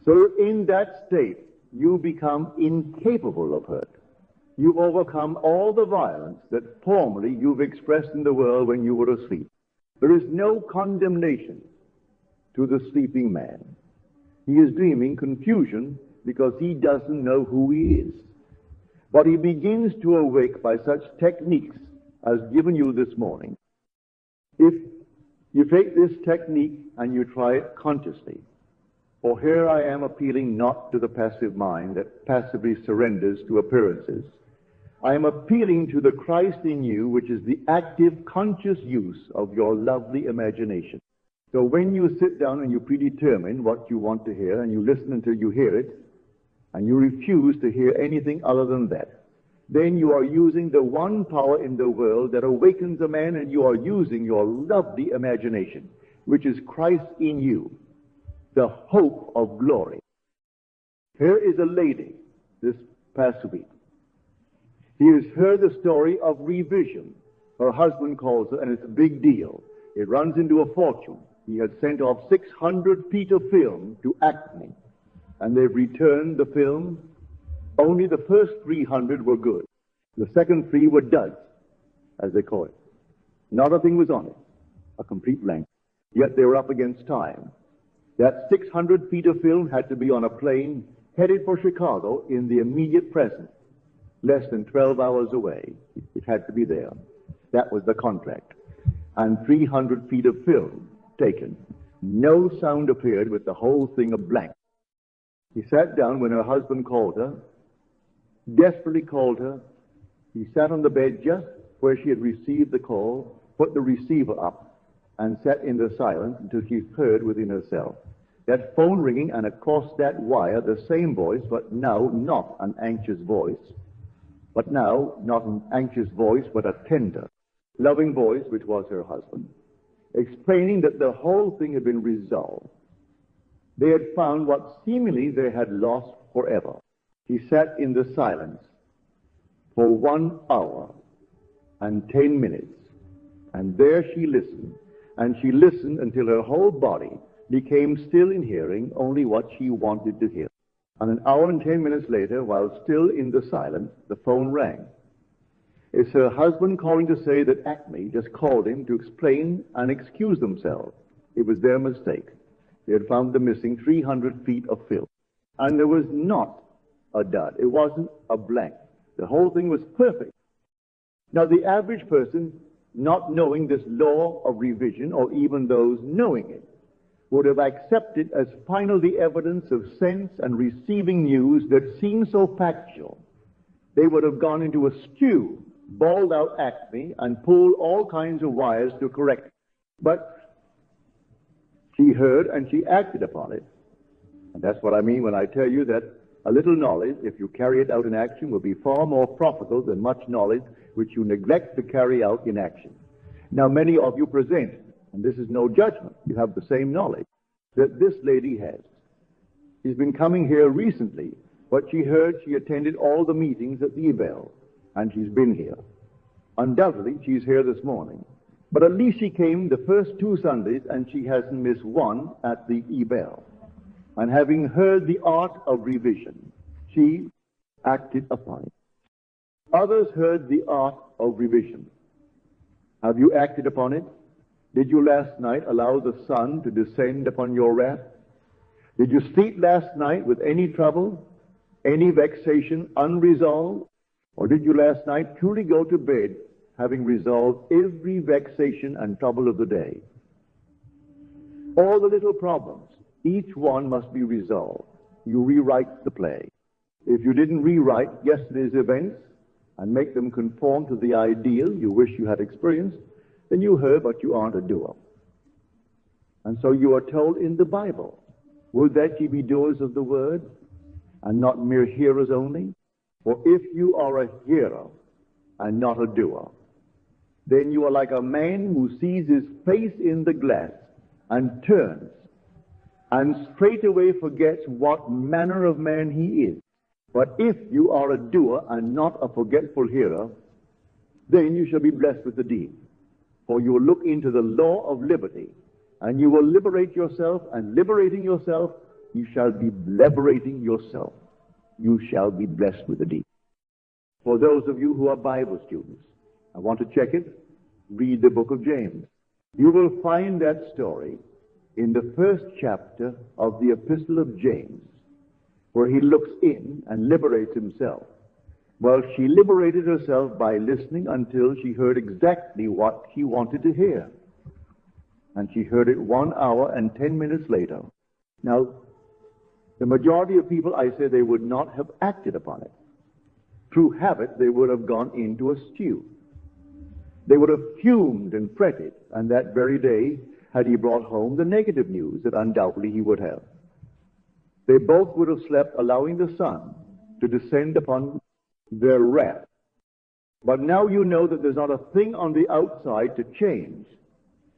So in that state, you become incapable of hurt. You overcome all the violence that formerly you've expressed in the world when you were asleep. There is no condemnation to the sleeping man. He is dreaming confusion because he doesn't know who he is. But he begins to awake by such techniques as given you this morning. If you take this technique and you try it consciously, for here I am appealing not to the passive mind that passively surrenders to appearances. I am appealing to the Christ in you, which is the active, conscious use of your lovely imagination. So when you sit down and you predetermine what you want to hear, and you listen until you hear it, and you refuse to hear anything other than that, then you are using the one power in the world that awakens a man, and you are using your lovely imagination, which is Christ in you, the hope of glory. Here is a lady this past week. He has heard the story of revision. Her husband calls her, and it's a big deal. It runs into a fortune. He had sent off 600 feet of film to Acme, and they've returned the film. Only the first 300 were good. The second 3 were duds, as they call it. Not a thing was on it. A complete blank. Yet they were up against time. That 600 feet of film had to be on a plane headed for Chicago in the immediate present. less than 12 hours away. It had to be there. That was the contract. And 300 feet of film taken. No sound appeared, with the whole thing a blank. He sat down when her husband called her, desperately called her. He sat on the bed just where she had received the call, put the receiver up, and sat in the silence until she heard within herself that phone ringing, and across that wire the same voice, but now not an anxious voice, but a tender, loving voice, which was her husband, explaining that the whole thing had been resolved. They had found what seemingly they had lost forever. He sat in the silence for 1 hour and 10 minutes, and there she listened, and she listened until her whole body became still in hearing only what she wanted to hear. And an hour and 10 minutes later, while still in the silence, the phone rang. It's her husband calling to say that Acme just called him to explain and excuse themselves. It was their mistake. They had found the missing 300 feet of film. And there was not a dud. It wasn't a blank. The whole thing was perfect. Now, the average person, not knowing this law of revision, or even those knowing it, would have accepted as final the evidence of sense and receiving news that seemed so factual. They would have gone into a stew, bawled out Acme, and pulled all kinds of wires to correct it. But she heard and she acted upon it. And that's what I mean when I tell you that a little knowledge, if you carry it out in action, will be far more profitable than much knowledge which you neglect to carry out in action. Now, many of you present, and this is no judgment, you have the same knowledge that this lady has. She's been coming here recently, but she heard she attended all the meetings at the Ebell, and she's been here. Undoubtedly, she's here this morning. But at least she came the first 2 Sundays, and she hasn't missed one at the Ebell. And having heard the art of revision, she acted upon it. Others heard the art of revision. Have you acted upon it? Did you last night allow the sun to descend upon your wrath? Did you sleep last night with any trouble, any vexation unresolved? Or did you last night truly go to bed having resolved every vexation and trouble of the day? All the little problems, each one must be resolved. You rewrite the play. If you didn't rewrite yesterday's events and make them conform to the ideal you wish you had experienced, then you heard, but you aren't a doer. And so you are told in the Bible, would that ye be doers of the word and not mere hearers only? For if you are a hearer and not a doer, then you are like a man who sees his face in the glass and turns and straightway forgets what manner of man he is. But if you are a doer and not a forgetful hearer, then you shall be blessed with the deed. For you will look into the law of liberty, and you will liberate yourself, and liberating yourself, you shall be liberating yourself. You shall be blessed with the deed. For those of you who are Bible students, I want to check it. Read the book of James. You will find that story in the first chapter of the Epistle of James, where he looks in and liberates himself. Well, she liberated herself by listening until she heard exactly what she wanted to hear. And she heard it 1 hour and 10 minutes later. Now, the majority of people, I say, they would not have acted upon it. Through habit, they would have gone into a stew. They would have fumed and fretted, and that very day had he brought home the negative news that undoubtedly he would have. They both would have slept, allowing the sun to descend upon their wrath. But now you know that there's not a thing on the outside to change.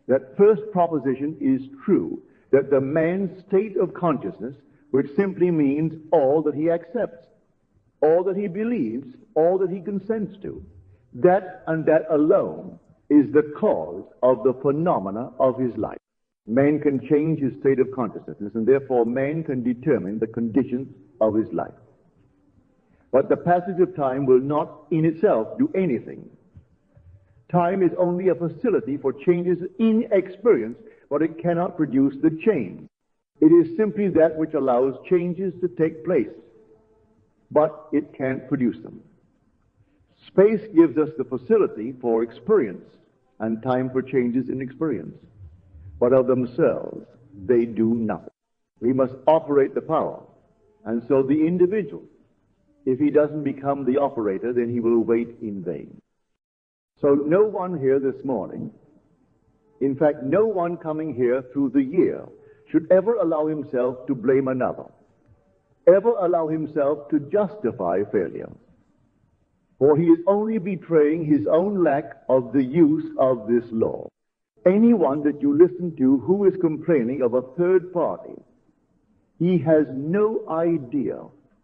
That first proposition is true, that the man's state of consciousness, which simply means all that he accepts, all that he believes, all that he consents to, that and that alone is the cause of the phenomena of his life. Man can change his state of consciousness, and therefore man can determine the conditions of his life. But the passage of time will not in itself do anything. Time is only a facility for changes in experience, but it cannot produce the change. It is simply that which allows changes to take place, but it can't produce them. Space gives us the facility for experience and time for changes in experience. But of themselves, they do nothing. We must operate the power. And so the individual, if he doesn't become the operator, then he will wait in vain. So no one here this morning, in fact, no one coming here through the year, should ever allow himself to blame another, ever allow himself to justify failure. For he is only betraying his own lack of the use of this law. Anyone that you listen to who is complaining of a third party, he has no idea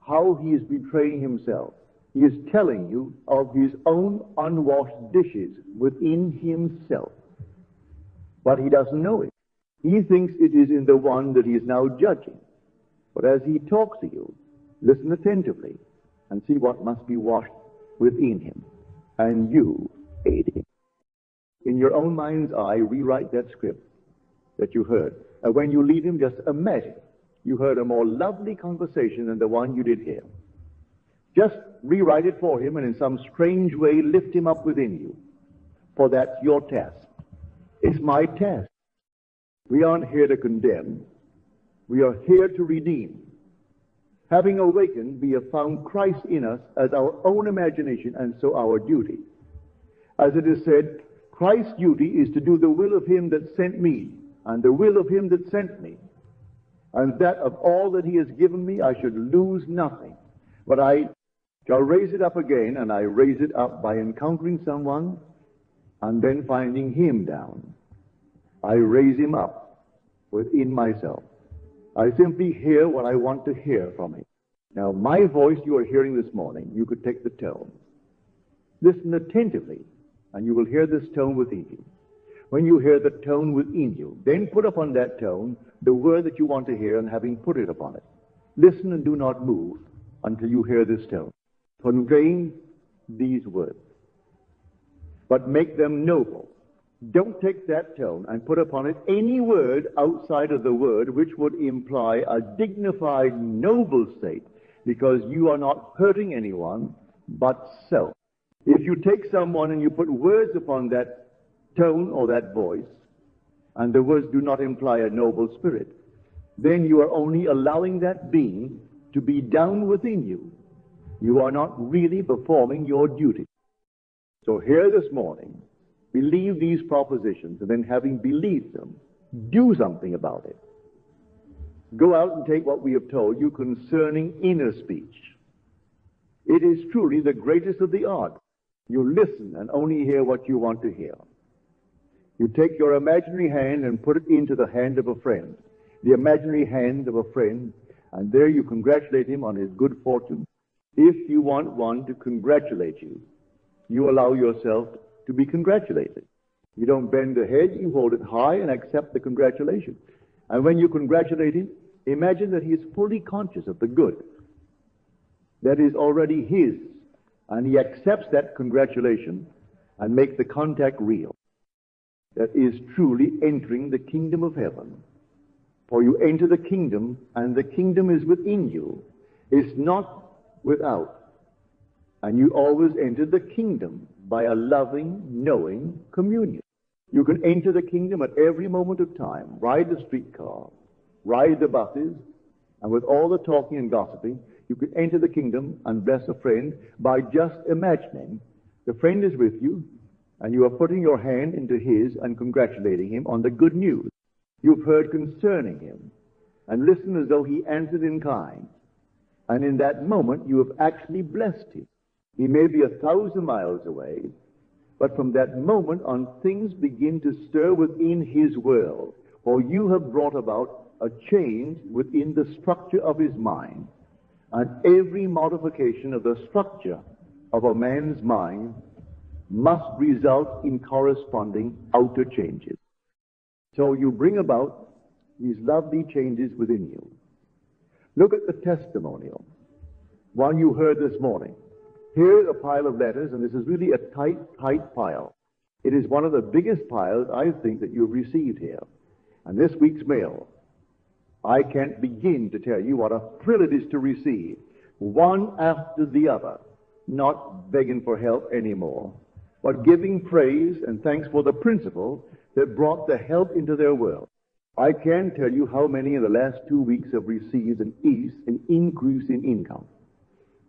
how he is betraying himself. He is telling you of his own unwashed dishes within himself. But he doesn't know it. He thinks it is in the one that he is now judging. But as he talks to you, listen attentively and see what must be washed within him. And you aid him. In your own mind's eye, rewrite that script that you heard. And when you leave him, just imagine you heard a more lovely conversation than the one you did hear. Just rewrite it for him and in some strange way lift him up within you. For that's your task. It's my task. We aren't here to condemn. We are here to redeem. Having awakened, we have found Christ in us as our own imagination, and so our duty. As it is said, Christ's duty is to do the will of him that sent me, and the will of him that sent me. And that of all that he has given me, I should lose nothing. But I shall raise it up again, and I raise it up by encountering someone and then finding him down. I raise him up within myself. I simply hear what I want to hear from him. Now, my voice you are hearing this morning, you could take the tone. Listen attentively, and you will hear this tone within you. When you hear the tone within you, then put upon that tone the word that you want to hear, and having put it upon it, listen and do not move until you hear this tone. Conveying these words, but make them noble. Don't take that tone and put upon it any word outside of the word which would imply a dignified, noble state, because you are not hurting anyone but self. If you take someone and you put words upon that tone or that voice, and the words do not imply a noble spirit, then you are only allowing that being to be down within you. You are not really performing your duty. So here this morning, believe these propositions, and then having believed them, do something about it. Go out and take what we have told you concerning inner speech. It is truly the greatest of the arts. You listen and only hear what you want to hear. You take your imaginary hand and put it into the hand of a friend, the imaginary hand of a friend, and there you congratulate him on his good fortune. If you want one to congratulate you, you allow yourself to be congratulated. You don't bend the head, you hold it high and accept the congratulation. And when you congratulate him, imagine that he is fully conscious of the good that is already his, and he accepts that congratulation and makes the contact real. That is truly entering the kingdom of heaven. For you enter the kingdom, and the kingdom is within you. It's not without. And you always enter the kingdom by a loving, knowing communion. You can enter the kingdom at every moment of time. Ride the streetcar, ride the buses, and with all the talking and gossiping, you can enter the kingdom and bless a friend by just imagining the friend is with you, and you are putting your hand into his and congratulating him on the good news you've heard concerning him, and listen as though he answered in kind. And in that moment, you have actually blessed him. He may be 1,000 miles away, but from that moment on, things begin to stir within his world, for you have brought about a change within the structure of his mind. And every modification of the structure of a man's mind must result in corresponding outer changes. So you bring about these lovely changes within you. Look at the testimonial, one you heard this morning. Here's a pile of letters, and this is really a tight pile. It is one of the biggest piles, I think, that you've received here. And this week's mail, I can't begin to tell you what a thrill it is to receive, one after the other, not begging for help anymore, but giving praise and thanks for the principle that brought the help into their world. I can't tell you how many in the last 2 weeks have received an increase in income,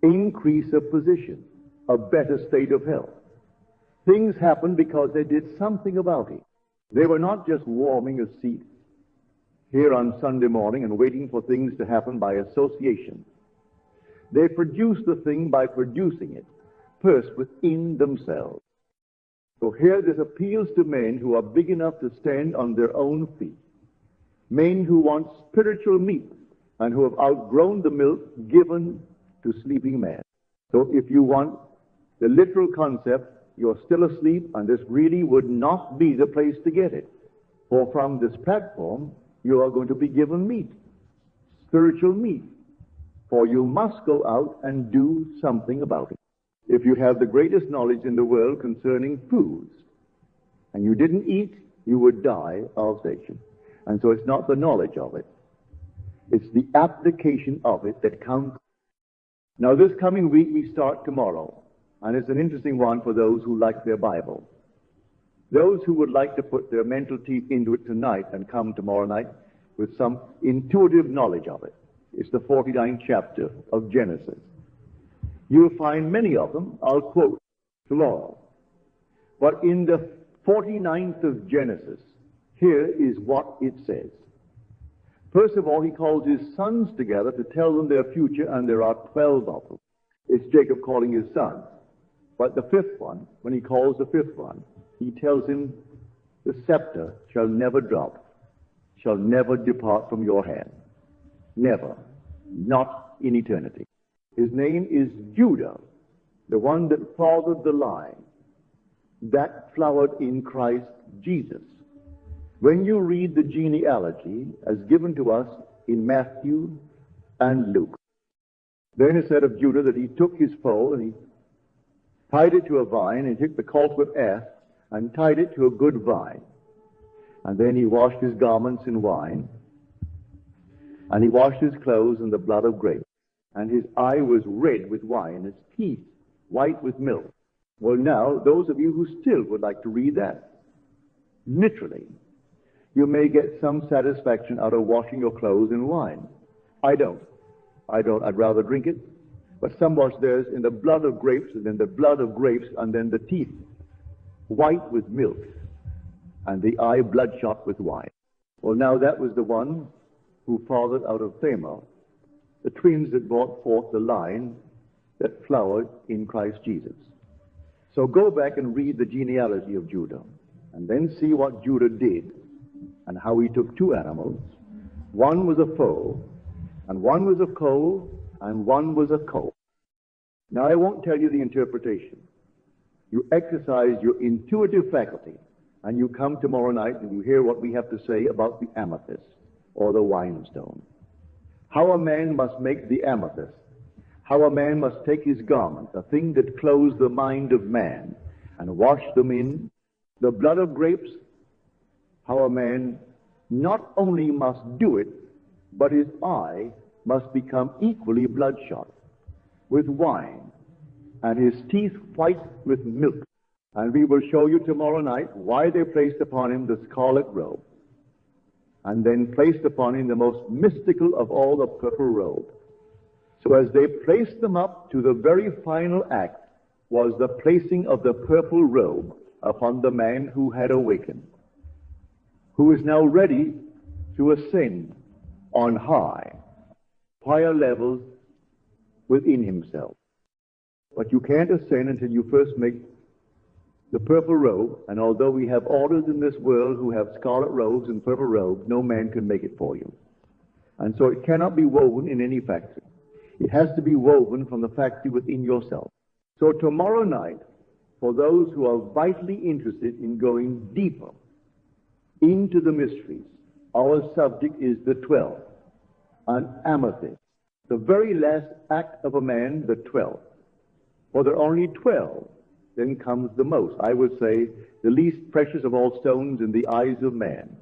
increase of position, a better state of health. Things happened because they did something about it. They were not just warming a seat here on Sunday morning and waiting for things to happen by association. They produced the thing by producing it first within themselves. So here this appeals to men who are big enough to stand on their own feet, men who want spiritual meat and who have outgrown the milk given to sleeping men. So if you want the literal concept, you're still asleep, and this really would not be the place to get it. For from this platform, you are going to be given meat, spiritual meat. For you must go out and do something about it. If you have the greatest knowledge in the world concerning foods, and you didn't eat, you would die of starvation. And so it's not the knowledge of it. It's the application of it that counts. Now this coming week we start tomorrow. And it's an interesting one for those who like their Bible. Those who would like to put their mental teeth into it tonight and come tomorrow night with some intuitive knowledge of it. It's the 49th chapter of Genesis. You'll find many of them, I'll quote tomorrow. But in the 49th of Genesis, here is what it says. First of all, he calls his sons together to tell them their future, and there are 12 of them. It's Jacob calling his sons. But the fifth one, when he calls the fifth one, he tells him, the scepter shall never drop, shall never depart from your hand. Never. Not in eternity. His name is Judah, the one that fathered the line, that flowered in Christ Jesus. When you read the genealogy as given to us in Matthew and Luke, then it said of Judah that he took his foal and he tied it to a vine, and he took the culprit ass and tied it to a good vine. And then he washed his garments in wine, and he washed his clothes in the blood of grapes. And his eye was red with wine, his teeth white with milk. Well, now, those of you who still would like to read that, literally, you may get some satisfaction out of washing your clothes in wine. I don't. I'd rather drink it. But some wash theirs in the blood of grapes, and then the blood of grapes, and then the teeth white with milk, and the eye bloodshot with wine. Well, now that was the one who fathered out of Tamar, the twins that brought forth the line that flowered in Christ Jesus. So go back and read the genealogy of Judah, and then see what Judah did, and how he took two animals. One was a foal, and one was a coal, and one was a colt. Now, I won't tell you the interpretation. You exercise your intuitive faculty, and you come tomorrow night and you hear what we have to say about the amethyst, or the wine stone. How a man must make the amethyst. How a man must take his garment, a thing that clothes the mind of man, and wash them in the blood of grapes. How a man not only must do it, but his eye must become equally bloodshot with wine, and his teeth white with milk. And we will show you tomorrow night why they placed upon him the scarlet robe, and then placed upon him the most mystical of all, the purple robe. So as they placed them up, to the very final act was the placing of the purple robe upon the man who had awakened, who is now ready to ascend on high, higher levels within himself. But you can't ascend until you first make the purple robe, and although we have orders in this world who have scarlet robes and purple robes, no man can make it for you. And so it cannot be woven in any factory. It has to be woven from the factory within yourself. So tomorrow night, for those who are vitally interested in going deeper into the mysteries, our subject is the 12, an amethyst. The very last act of a man, the 12th. For there are only 12, then comes the most. I would say the least precious of all stones in the eyes of man.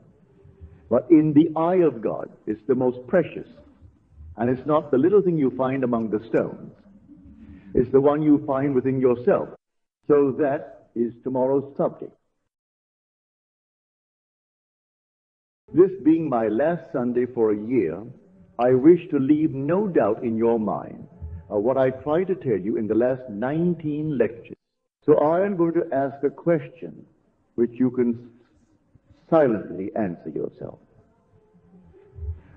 But in the eye of God, it's the most precious. And it's not the little thing you find among the stones. It's the one you find within yourself. So that is tomorrow's subject. This being my last Sunday for a year, I wish to leave no doubt in your mind of what I tried to tell you in the last 19 lectures. So I am going to ask a question which you can silently answer yourself.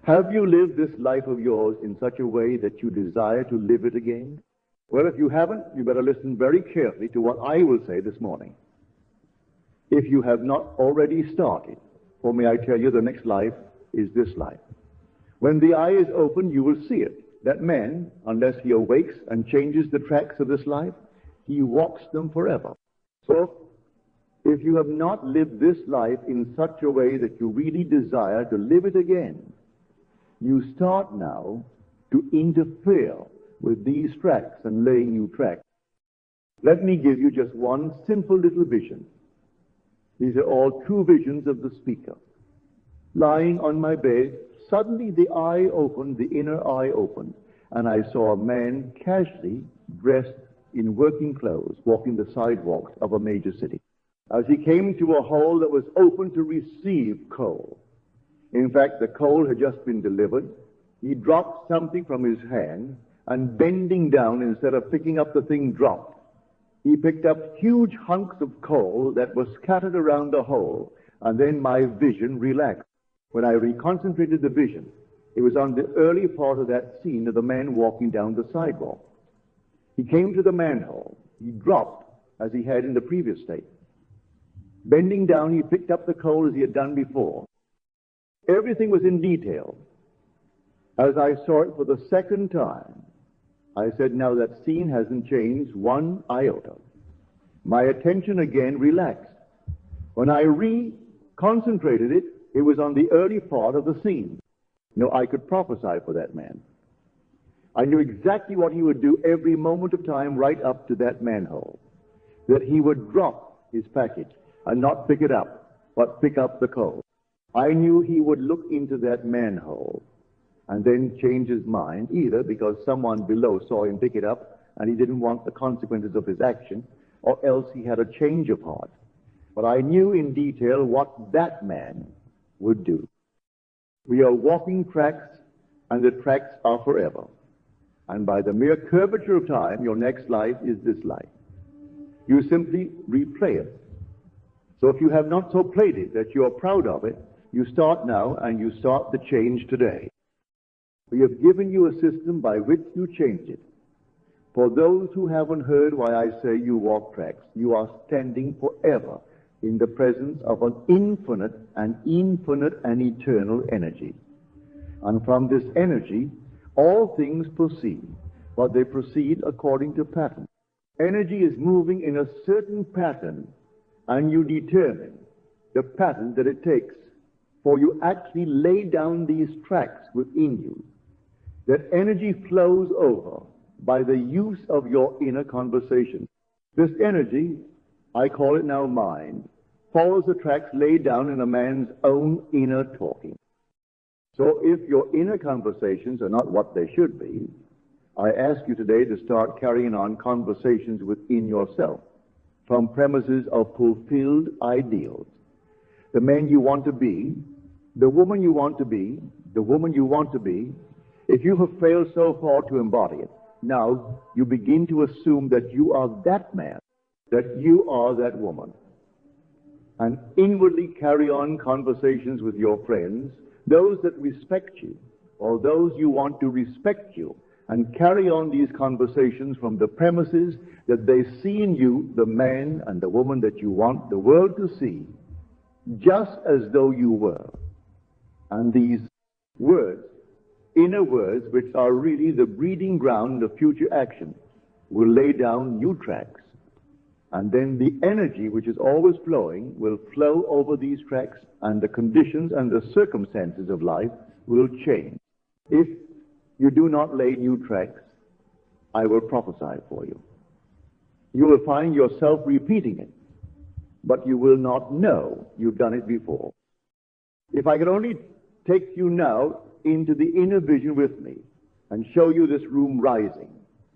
Have you lived this life of yours in such a way that you desire to live it again? Well, if you haven't, you better listen very carefully to what I will say this morning. If you have not already started, for may I tell you, the next life is this life. When the eye is open, you will see it. That man, unless he awakes and changes the tracks of this life, he walks them forever. So, if you have not lived this life in such a way that you really desire to live it again, you start now to interfere with these tracks and laying new tracks. Let me give you just one simple little vision. These are all true visions of the speaker. Lying on my bed, suddenly the eye opened, the inner eye opened, and I saw a man casually dressed in working clothes walking the sidewalks of a major city. As he came to a hole that was open to receive coal. In fact, the coal had just been delivered. He dropped something from his hand, and bending down, instead of picking up the thing dropped, he picked up huge hunks of coal that were scattered around the hole, and then my vision relaxed. When I reconcentrated the vision, it was on the early part of that scene of the man walking down the sidewalk. He came to the manhole. He dropped, as he had in the previous state. Bending down, he picked up the coal as he had done before. Everything was in detail. As I saw it for the second time, I said, now that scene hasn't changed one iota. My attention again relaxed. When I reconcentrated it, it was on the early part of the scene. You know, I could prophesy for that man. I knew exactly what he would do every moment of time right up to that manhole. That he would drop his package and not pick it up, but pick up the coal. I knew he would look into that manhole and then change his mind, either because someone below saw him pick it up and he didn't want the consequences of his action, or else he had a change of heart. But I knew in detail what that man would do. We are walking tracks, and the tracks are forever. And by the mere curvature of time, your next life is this life. You simply replay it. So if you have not so played it that you are proud of it, you start now and you start the change today. We have given you a system by which you change it. For those who haven't heard why I say you walk tracks, you are standing forever in the presence of an infinite and eternal energy. And from this energy, all things proceed, but they proceed according to pattern. Energy is moving in a certain pattern, and you determine the pattern that it takes. For you actually lay down these tracks within you. That energy flows over by the use of your inner conversation. This energy, I call it now mind, follows the tracks laid down in a man's own inner talking. So if your inner conversations are not what they should be, I ask you today to start carrying on conversations within yourself from premises of fulfilled ideals. The man you want to be, the woman you want to be, the woman you want to be, if you have failed so far to embody it, now you begin to assume that you are that man, that you are that woman. And inwardly carry on conversations with your friends, those that respect you, or those you want to respect you, and carry on these conversations from the premises that they see in you the man and the woman that you want the world to see, just as though you were. And these words, inner words, which are really the breeding ground of future action, will lay down new tracks. And then the energy which is always flowing will flow over these tracks, and the conditions and the circumstances of life will change. If you do not lay new tracks, I will prophesy for you. You will find yourself repeating it, but you will not know you've done it before. If I could only take you now into the inner vision with me and show you this room rising,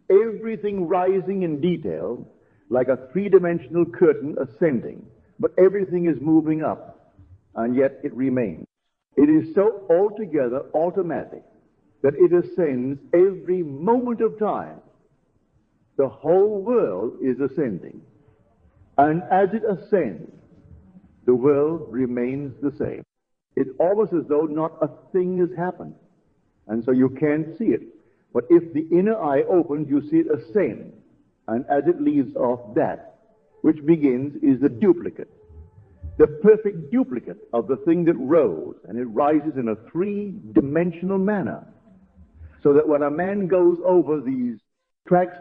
everything rising in detail like a three-dimensional curtain ascending, but everything is moving up, and yet it remains. It is so altogether automatic that it ascends every moment of time. The whole world is ascending, and as it ascends, the world remains the same. It's almost as though not a thing has happened, and so you can't see it. But if the inner eye opens, you see it ascend, and as it leaves off, that which begins is the duplicate, the perfect duplicate of the thing that rose, and it rises in a three-dimensional manner, so that when a man goes over these tracks,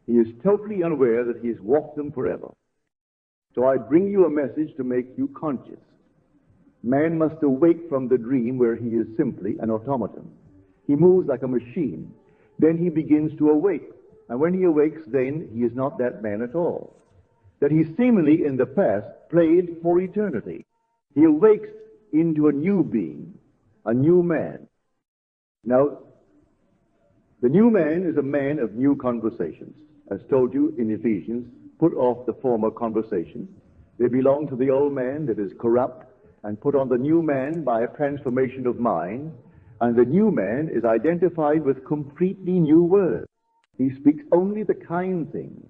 he is totally unaware that he has walked them forever. So I bring you a message to make you conscious. Man must awake from the dream where he is simply an automaton. He moves like a machine. Then he begins to awake. And when he awakes, then he is not that man at all. That he seemingly in the past played for eternity. He awakes into a new being, a new man. Now, the new man is a man of new conversations. As told you in Ephesians, put off the former conversation. They belong to the old man that is corrupt, and put on the new man by a transformation of mind. And the new man is identified with completely new words. He speaks only the kind things.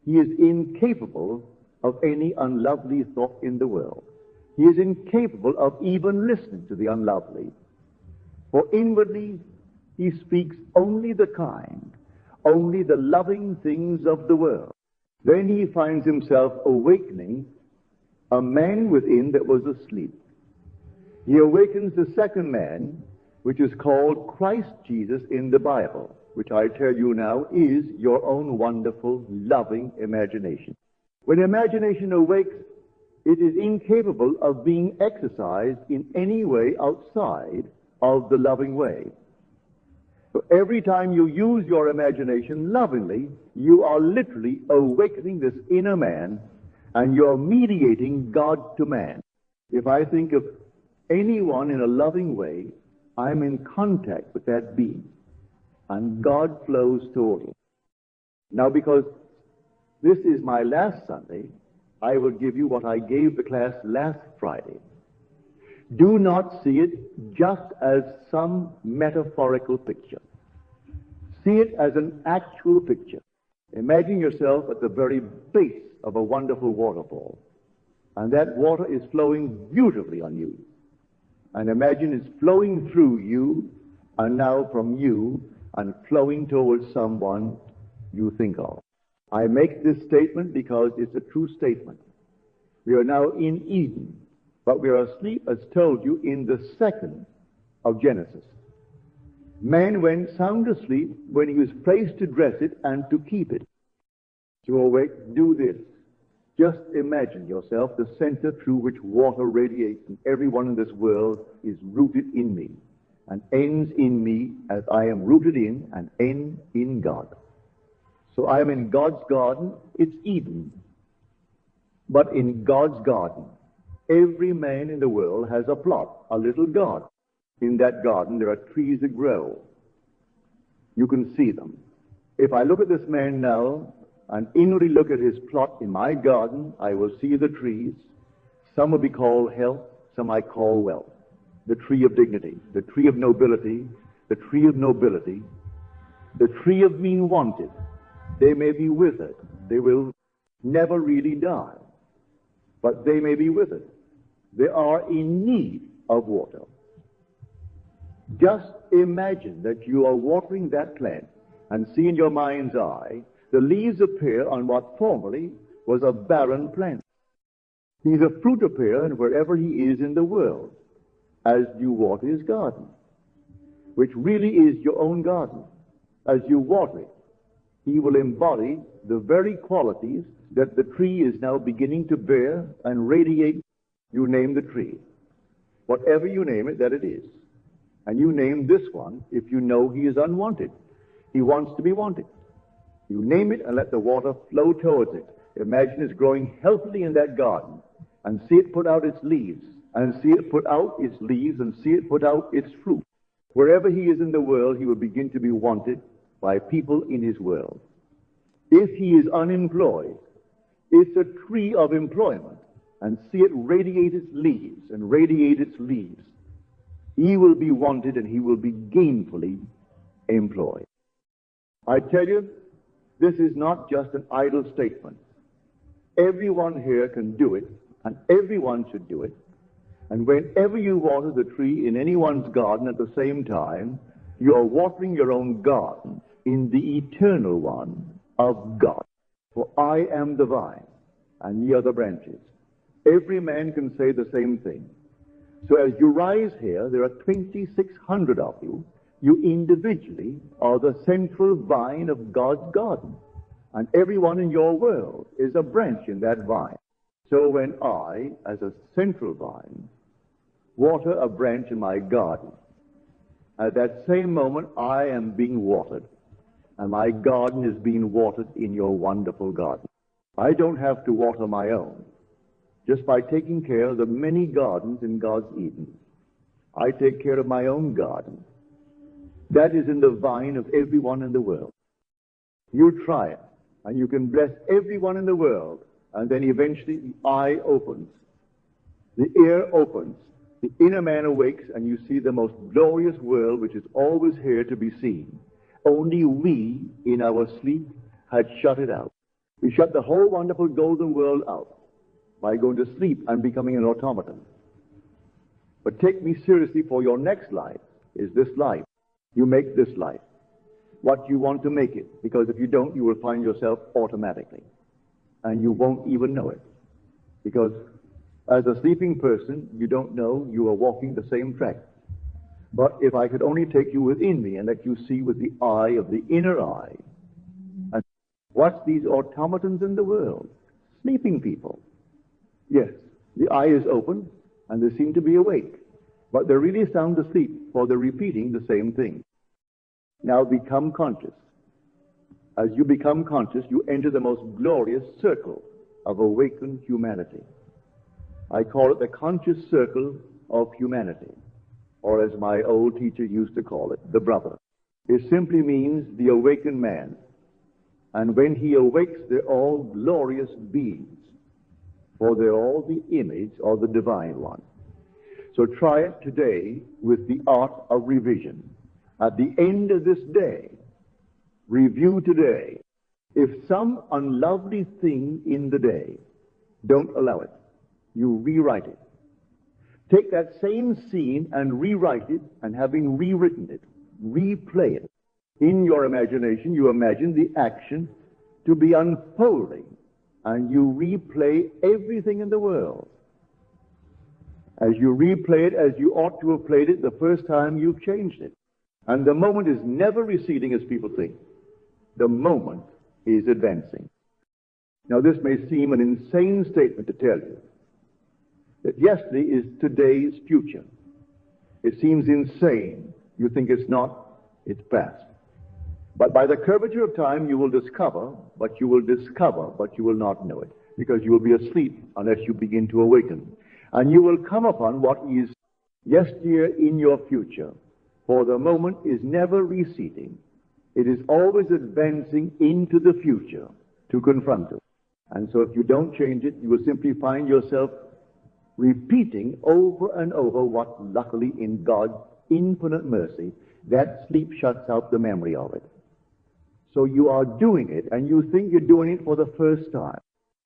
He is incapable of any unlovely thought in the world. He is incapable of even listening to the unlovely. For inwardly, he speaks only the kind, only the loving things of the world. Then he finds himself awakening a man within that was asleep. He awakens the second man, which is called Christ Jesus in the Bible, which I tell you now is your own wonderful, loving imagination. When imagination awakes, it is incapable of being exercised in any way outside of the loving way. So every time you use your imagination lovingly, you are literally awakening this inner man, and you're mediating God to man. If I think of anyone in a loving way, I'm in contact with that being, and God flows toward him. Now, because this is my last Sunday, I will give you what I gave the class last Friday. Do not see it just as some metaphorical picture. See it as an actual picture. Imagine yourself at the very base of a wonderful waterfall, and that water is flowing beautifully on you. And imagine it's flowing through you, and now from you, and flowing towards someone you think of. I make this statement because it's a true statement. We are now in Eden, but we are asleep, as told you, in the second of Genesis. Man went sound asleep when he was placed to dress it and to keep it. To awake, do this. Just imagine yourself the center through which water radiates, and everyone in this world is rooted in me and ends in me as I am rooted in and end in God. So I am in God's garden. It's Eden. But in God's garden, every man in the world has a plot, a little garden. In that garden, there are trees that grow. You can see them. If I look at this man now and inwardly look at his plot in my garden, I will see the trees. Some will be called health, some I call wealth. The tree of dignity, the tree of nobility, the tree of nobility, the tree of being wanted. They may be withered. They will never really die, but they may be withered. They are in need of water. Just imagine that you are watering that plant and see in your mind's eye the leaves appear on what formerly was a barren plant. Sees a fruit appear wherever he is in the world as you water his garden, which really is your own garden. As you water it, he will embody the very qualities that the tree is now beginning to bear and radiate. You name the tree. Whatever you name it, that it is. And you name this one if you know he is unwanted. He wants to be wanted. You name it and let the water flow towards it. Imagine it's growing healthily in that garden, and see it put out its leaves, and see it put out its leaves, and see it put out its fruit. Wherever he is in the world, he will begin to be wanted, by people in his world. If he is unemployed, it's a tree of employment, and see it radiate its leaves and radiate its leaves. He will be wanted and he will be gainfully employed. I tell you, this is not just an idle statement. Everyone here can do it, and everyone should do it. And whenever you water the tree in anyone's garden at the same time, you are watering your own garden in the eternal one of God. For I am the vine, and ye are the branches. Every man can say the same thing. So as you rise here, there are 2,600 of you. You individually are the central vine of God's garden. And everyone in your world is a branch in that vine. So when I, as a central vine, water a branch in my garden, at that same moment I am being watered. And my garden is being watered in your wonderful garden. I don't have to water my own. Just by taking care of the many gardens in God's Eden, I take care of my own garden. That is in the vine of everyone in the world. You try it, and you can bless everyone in the world, and then eventually the eye opens, the ear opens, the inner man awakes, and you see the most glorious world which is always here to be seen. Only we, in our sleep, had shut it out. We shut the whole wonderful golden world out by going to sleep and becoming an automaton. But take me seriously, for your next life is this life. You make this life what you want to make it, because if you don't, you will find yourself automatically, and you won't even know it. Because as a sleeping person, you don't know you are walking the same track. But if I could only take you within me and let you see with the eye of the inner eye, and watch these automatons in the world, sleeping people. Yes, the eye is open, and they seem to be awake, but they're really sound asleep, for they're repeating the same thing. Now become conscious. As you become conscious, you enter the most glorious circle of awakened humanity. I call it the conscious circle of humanity, or as my old teacher used to call it, the brother. It simply means the awakened man. And when he awakes, they're all glorious beings, for they're all the image of the divine one. So try it today with the art of revision. At the end of this day, review today. If some unlovely thing in the day, don't allow it. You rewrite it. Take that same scene and rewrite it, and having rewritten it, replay it. In your imagination, you imagine the action to be unfolding, and you replay everything in the world. As you replay it as you ought to have played it the first time you've changed it. And the moment is never receding as people think. The moment is advancing. Now this may seem an insane statement to tell you, that yesterday is today's future. It seems insane. You think it's not, it's past. But by the curvature of time, you will discover, but you will not know it, because you will be asleep unless you begin to awaken. And you will come upon what is yesteryear in your future, for the moment is never receding. It is always advancing into the future to confront it. And so if you don't change it, you will simply find yourself repeating over and over what, luckily, in God's infinite mercy, that sleep shuts out the memory of it. So you are doing it, and you think you're doing it for the first time.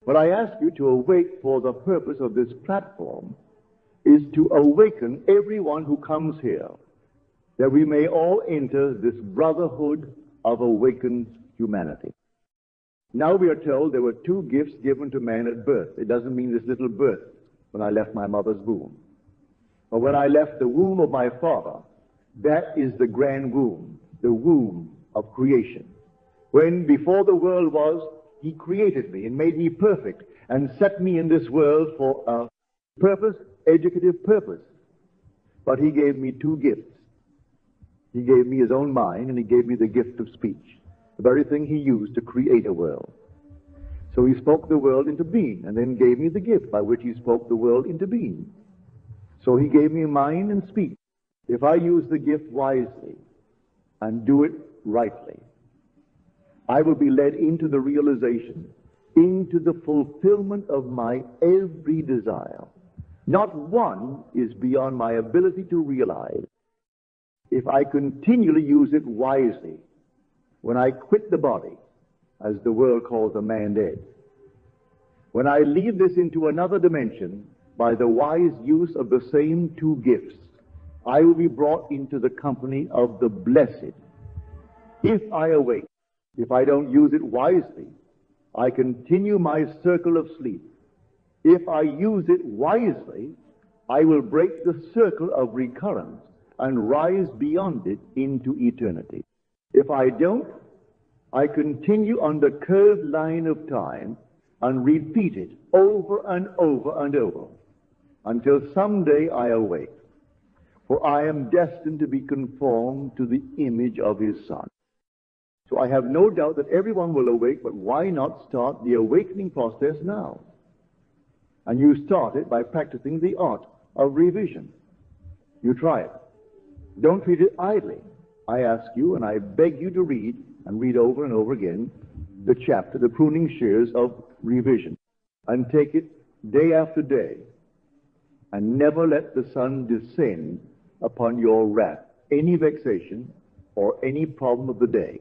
But I ask you to awake, for the purpose of this platform is to awaken everyone who comes here, that we may all enter this brotherhood of awakened humanity. Now we are told there were two gifts given to man at birth. It doesn't mean this little birth when I left my mother's womb. But when I left the womb of my father, that is the grand womb, the womb of creation. When before the world was, he created me and made me perfect and set me in this world for a purpose, educative purpose. But he gave me two gifts. He gave me his own mind, and he gave me the gift of speech, the very thing he used to create a world. So he spoke the world into being, and then gave me the gift by which he spoke the world into being. So he gave me mind and speech. If I use the gift wisely and do it rightly, I will be led into the realization, into the fulfillment of my every desire. Not one is beyond my ability to realize if I continually use it wisely. When I quit the body, as the world calls a man dead, when I leave this into another dimension by the wise use of the same two gifts, I will be brought into the company of the blessed. If I awake, if I don't use it wisely, I continue my circle of sleep. If I use it wisely, I will break the circle of recurrence and rise beyond it into eternity. If I don't, I continue on the curved line of time and repeat it over and over and over until someday I awake. For I am destined to be conformed to the image of his Son. So I have no doubt that everyone will awake, but why not start the awakening process now? And you start it by practicing the art of revision. You try it. Don't treat it idly. I ask you and I beg you to read and read over and over again the chapter, the pruning shears of revision, and take it day after day, and never let the sun descend upon your wrath, any vexation or any problem of the day.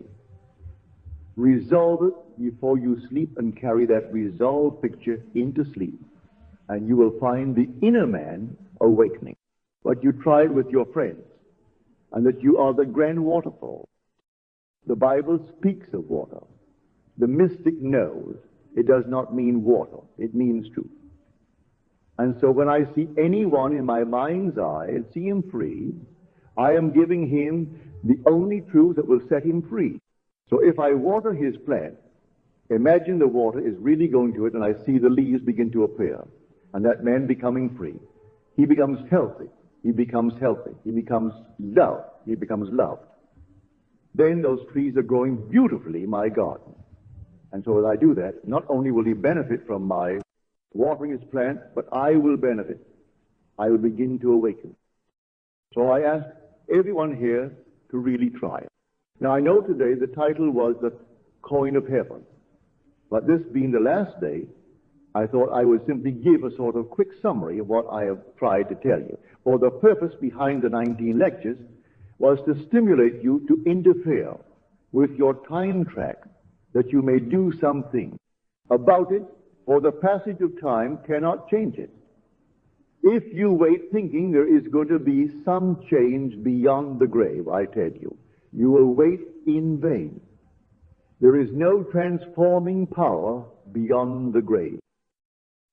Resolve it before you sleep and carry that resolved picture into sleep, and you will find the inner man awakening. But you try it with your friends, and that you are the grand waterfall. The Bible speaks of water. The mystic knows it does not mean water. It means truth. And so when I see anyone in my mind's eye and see him free, I am giving him the only truth that will set him free. So if I water his plant, imagine the water is really going to it, and I see the leaves begin to appear, and that man becoming free. He becomes healthy. He becomes healthy. He becomes loved. He becomes loved. Then those trees are growing beautifully in my garden. And so as I do that, not only will he benefit from my watering his plant, but I will benefit. I will begin to awaken. So I ask everyone here to really try it. Now I know today the title was The Coin of Heaven. But this being the last day, I thought I would simply give a sort of quick summary of what I have tried to tell you. For the purpose behind the 19 lectures was to stimulate you to interfere with your time track, that you may do something about it, for the passage of time cannot change it. If you wait thinking there is going to be some change beyond the grave, I tell you, you will wait in vain. There is no transforming power beyond the grave.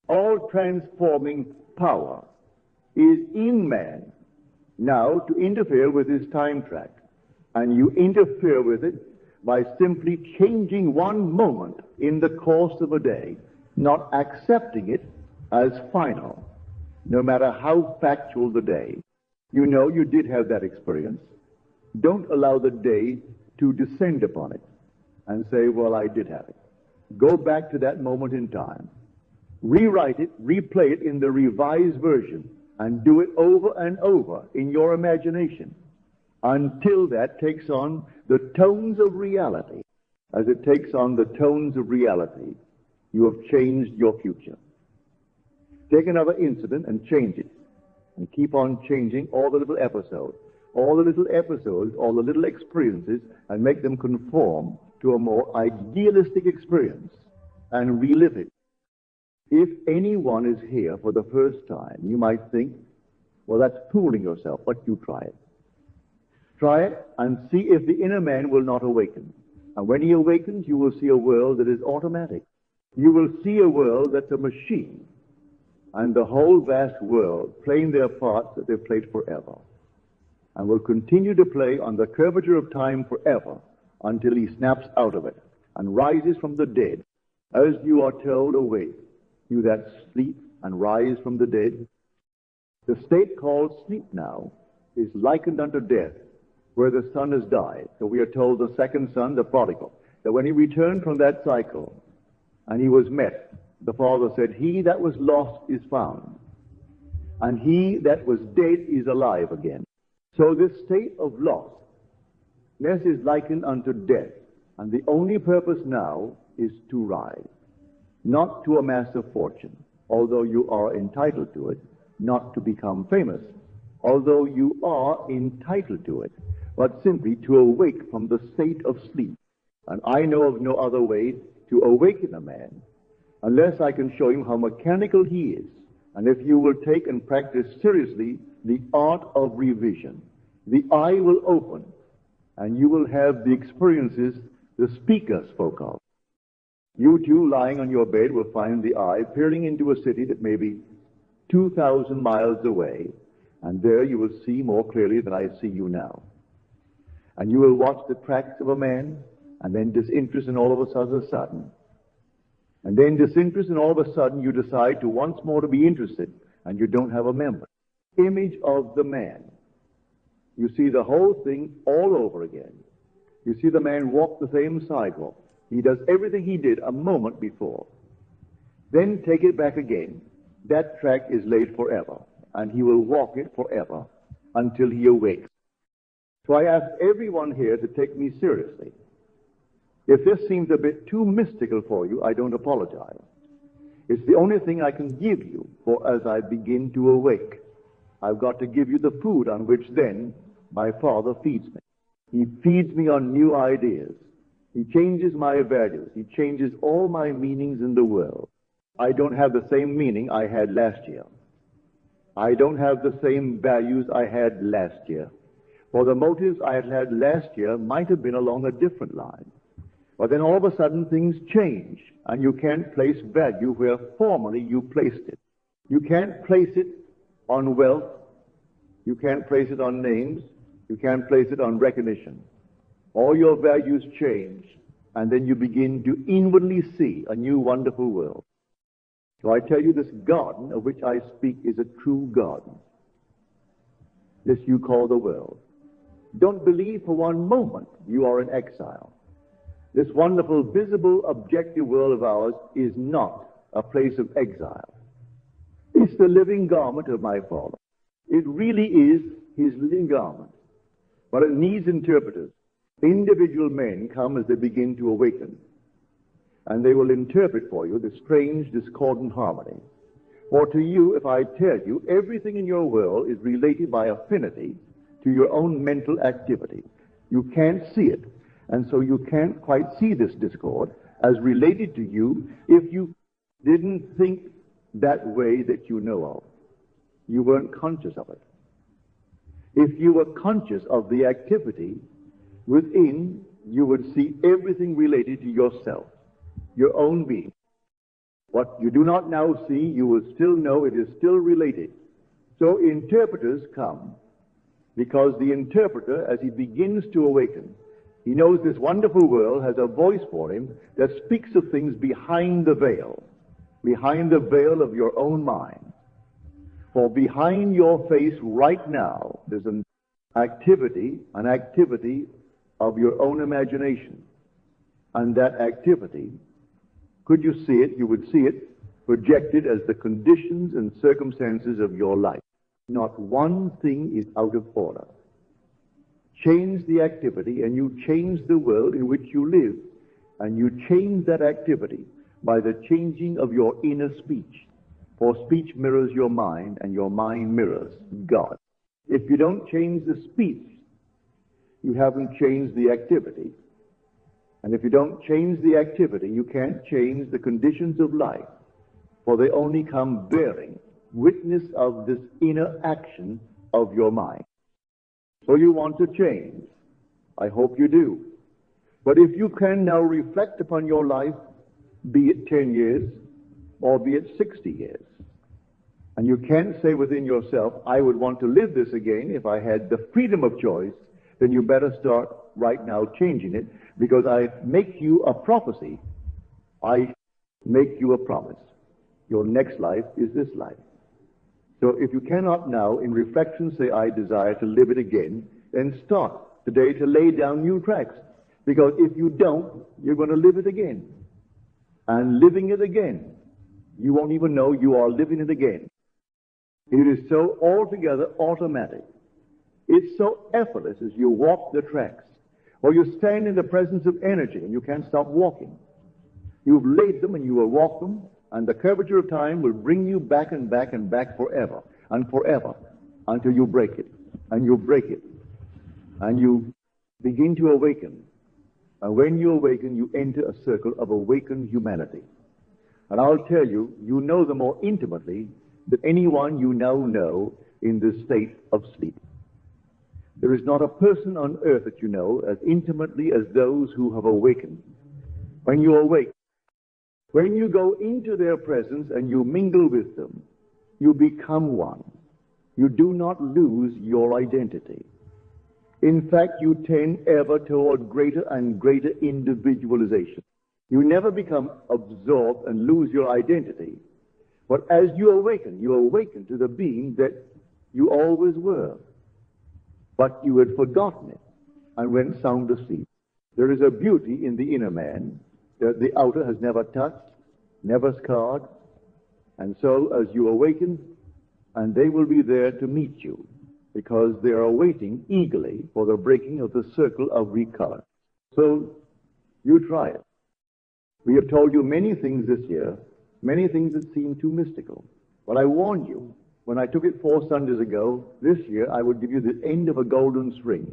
All transforming power is in man now to interfere with his time track. And you interfere with it by simply changing one moment in the course of a day, not accepting it as final, no matter how factual the day. You know you did have that experience. Don't allow the day to descend upon it and say, well, I did have it. Go back to that moment in time. Rewrite it, replay it in the revised version, and do it over and over in your imagination until that takes on the tones of reality. As it takes on the tones of reality, you have changed your future. Take another incident and change it, and keep on changing all the little episodes, all the little experiences, and make them conform to a more idealistic experience, and relive it. If anyone is here for the first time, you might think, well, that's fooling yourself, but you try it. Try it and see if the inner man will not awaken. And when he awakens, you will see a world that is automatic. You will see a world that's a machine, and the whole vast world playing their parts that they've played forever, and will continue to play on the curvature of time forever until he snaps out of it and rises from the dead, as you are told, awake, you that sleep and rise from the dead. The state called sleep now is likened unto death, where the son has died. So we are told the second son, the prodigal, that when he returned from that cycle and he was met, the father said, he that was lost is found, and he that was dead is alive again. So this state of lostness is likened unto death. And the only purpose now is to ride, not to amass a fortune, although you are entitled to it, not to become famous, although you are entitled to it, but simply to awake from the state of sleep. And I know of no other way to awaken a man unless I can show him how mechanical he is. And if you will take and practice seriously the art of revision, the eye will open, and you will have the experiences the speaker spoke of. You too, lying on your bed, will find the eye peering into a city that may be 2,000 miles away, and there you will see more clearly than I see you now. And you will watch the tracks of a man, and then disinterest in all of a sudden. And then disinterest, and all of a sudden you decide to once more to be interested, and you don't have a memory. Image of the man. You see the whole thing all over again. You see the man walk the same sidewalk. He does everything he did a moment before. Then take it back again. That track is laid forever, and he will walk it forever until he awakes. So I ask everyone here to take me seriously. If this seems a bit too mystical for you, I don't apologize. It's the only thing I can give you, for as I begin to awake, I've got to give you the food on which then my Father feeds me. He feeds me on new ideas. He changes my values. He changes all my meanings in the world. I don't have the same meaning I had last year. I don't have the same values I had last year. For the motives I had last year might have been along a different line. But then all of a sudden things change, and you can't place value where formerly you placed it. You can't place it on wealth. You can't place it on names. You can't place it on recognition. All your values change, and then you begin to inwardly see a new wonderful world. So I tell you, this garden of which I speak is a true garden. This you call the world. Don't believe for one moment you are in exile. This wonderful, visible, objective world of ours is not a place of exile. It's the living garment of my Father. It really is his living garment. But it needs interpreters. Individual men come as they begin to awaken, and they will interpret for you this strange, discordant harmony. For to you, if I tell you, everything in your world is related by affinity to your own mental activity. You can't see it. And so you can't quite see this discord as related to you if you didn't think that way that you know of. You weren't conscious of it. If you were conscious of the activity within, you would see everything related to yourself, your own being. What you do not now see, you will still know it is still related. So interpreters come because the interpreter, as he begins to awaken, he knows this wonderful world has a voice for him that speaks of things behind the veil of your own mind. For behind your face right now, there's an activity of your own imagination. And that activity, could you see it? You would see it projected as the conditions and circumstances of your life. Not one thing is out of order. Change the activity, and you change the world in which you live. And you change that activity by the changing of your inner speech. For speech mirrors your mind, and your mind mirrors God. If you don't change the speech, you haven't changed the activity. And if you don't change the activity, you can't change the conditions of life, for they only come bearing witness of this inner action of your mind. So you want to change. I hope you do. But if you can now reflect upon your life, be it 10 years or be it 60 years, and you can't say within yourself, I would want to live this again if I had the freedom of choice, then you better start right now changing it, because I make you a prophecy. I make you a promise. Your next life is this life. So if you cannot now, in reflection, say, I desire to live it again, then start today to lay down new tracks. Because if you don't, you're going to live it again. And living it again, you won't even know you are living it again. It is so altogether automatic. It's so effortless as you walk the tracks. Or you stand in the presence of energy and you can't stop walking. You've laid them and you will walk them, and the curvature of time will bring you back and back and back forever and forever until you break it, and you break it, and you begin to awaken. And when you awaken, you enter a circle of awakened humanity. And I'll tell you, you know them more intimately than anyone you now know in this state of sleep. There is not a person on earth that you know as intimately as those who have awakened. When you awake, when you go into their presence and you mingle with them, you become one. You do not lose your identity. In fact, you tend ever toward greater and greater individualization. You never become absorbed and lose your identity. But as you awaken to the being that you always were. But you had forgotten it and went sound asleep. There is a beauty in the inner man that the outer has never touched, never scarred. And so as you awaken, and they will be there to meet you, because they are waiting eagerly for the breaking of the circle of recolor. So you try it. We have told you many things this year, many things that seem too mystical. But I warned you, when I took it 4 Sundays ago, this year I would give you the end of a golden string.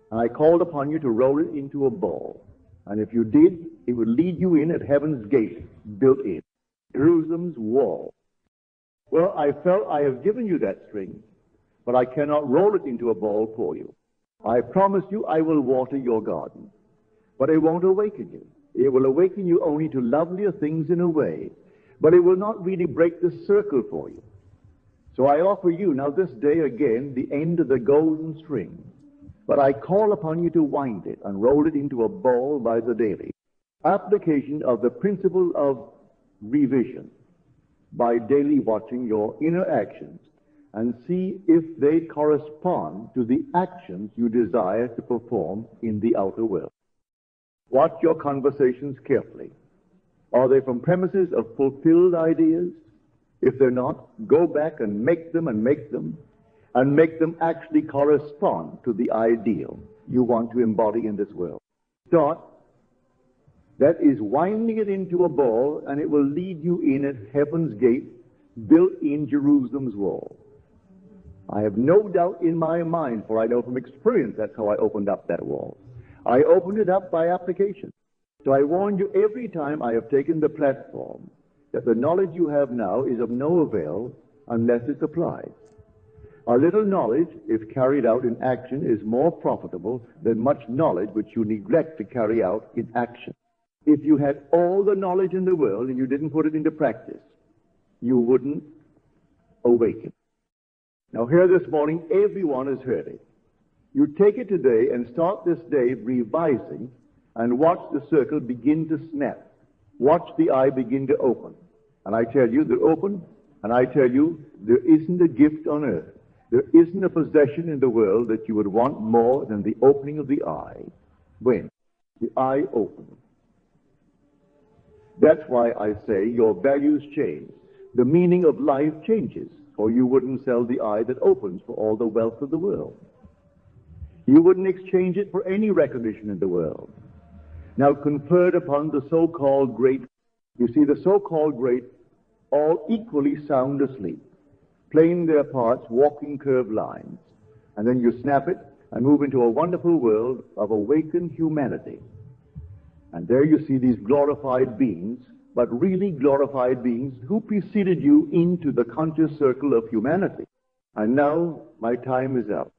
And I called upon you to roll it into a ball. And if you did, it would lead you in at heaven's gate, built in, Jerusalem's wall. Well, I felt I have given you that string, but I cannot roll it into a ball for you. I promise you I will water your garden, but it won't awaken you. It will awaken you only to lovelier things in a way, but it will not really break the circle for you. So I offer you now this day again the end of the golden string, but I call upon you to wind it and roll it into a ball by the daily application of the principle of revision, by daily watching your inner actions and see if they correspond to the actions you desire to perform in the outer world. Watch your conversations carefully. Are they from premises of fulfilled ideas? If they're not, go back and make them actually correspond to the ideal you want to embody in this world. Start. That is winding it into a ball, and it will lead you in at heaven's gate, built in Jerusalem's wall. I have no doubt in my mind, for I know from experience that's how I opened up that wall. I opened it up by application. So I warn you every time I have taken the platform that the knowledge you have now is of no avail unless it's applied. A little knowledge, if carried out in action, is more profitable than much knowledge which you neglect to carry out in action. If you had all the knowledge in the world and you didn't put it into practice, you wouldn't awaken. Now here this morning, everyone has heard it. You take it today and start this day revising and watch the circle begin to snap. Watch the eye begin to open. And I tell you, they're open, and I tell you, there isn't a gift on earth, there isn't a possession in the world that you would want more than the opening of the eye. When? The eye opens. That's why I say your values change. The meaning of life changes, or you wouldn't sell the eye that opens for all the wealth of the world. You wouldn't exchange it for any recognition in the world. Now conferred upon the so-called great, you see the so-called great all equally sound asleep, playing their parts, walking curved lines, and then you snap it and move into a wonderful world of awakened humanity. And there you see these glorified beings, but really glorified beings who preceded you into the conscious circle of humanity. And now my time is up.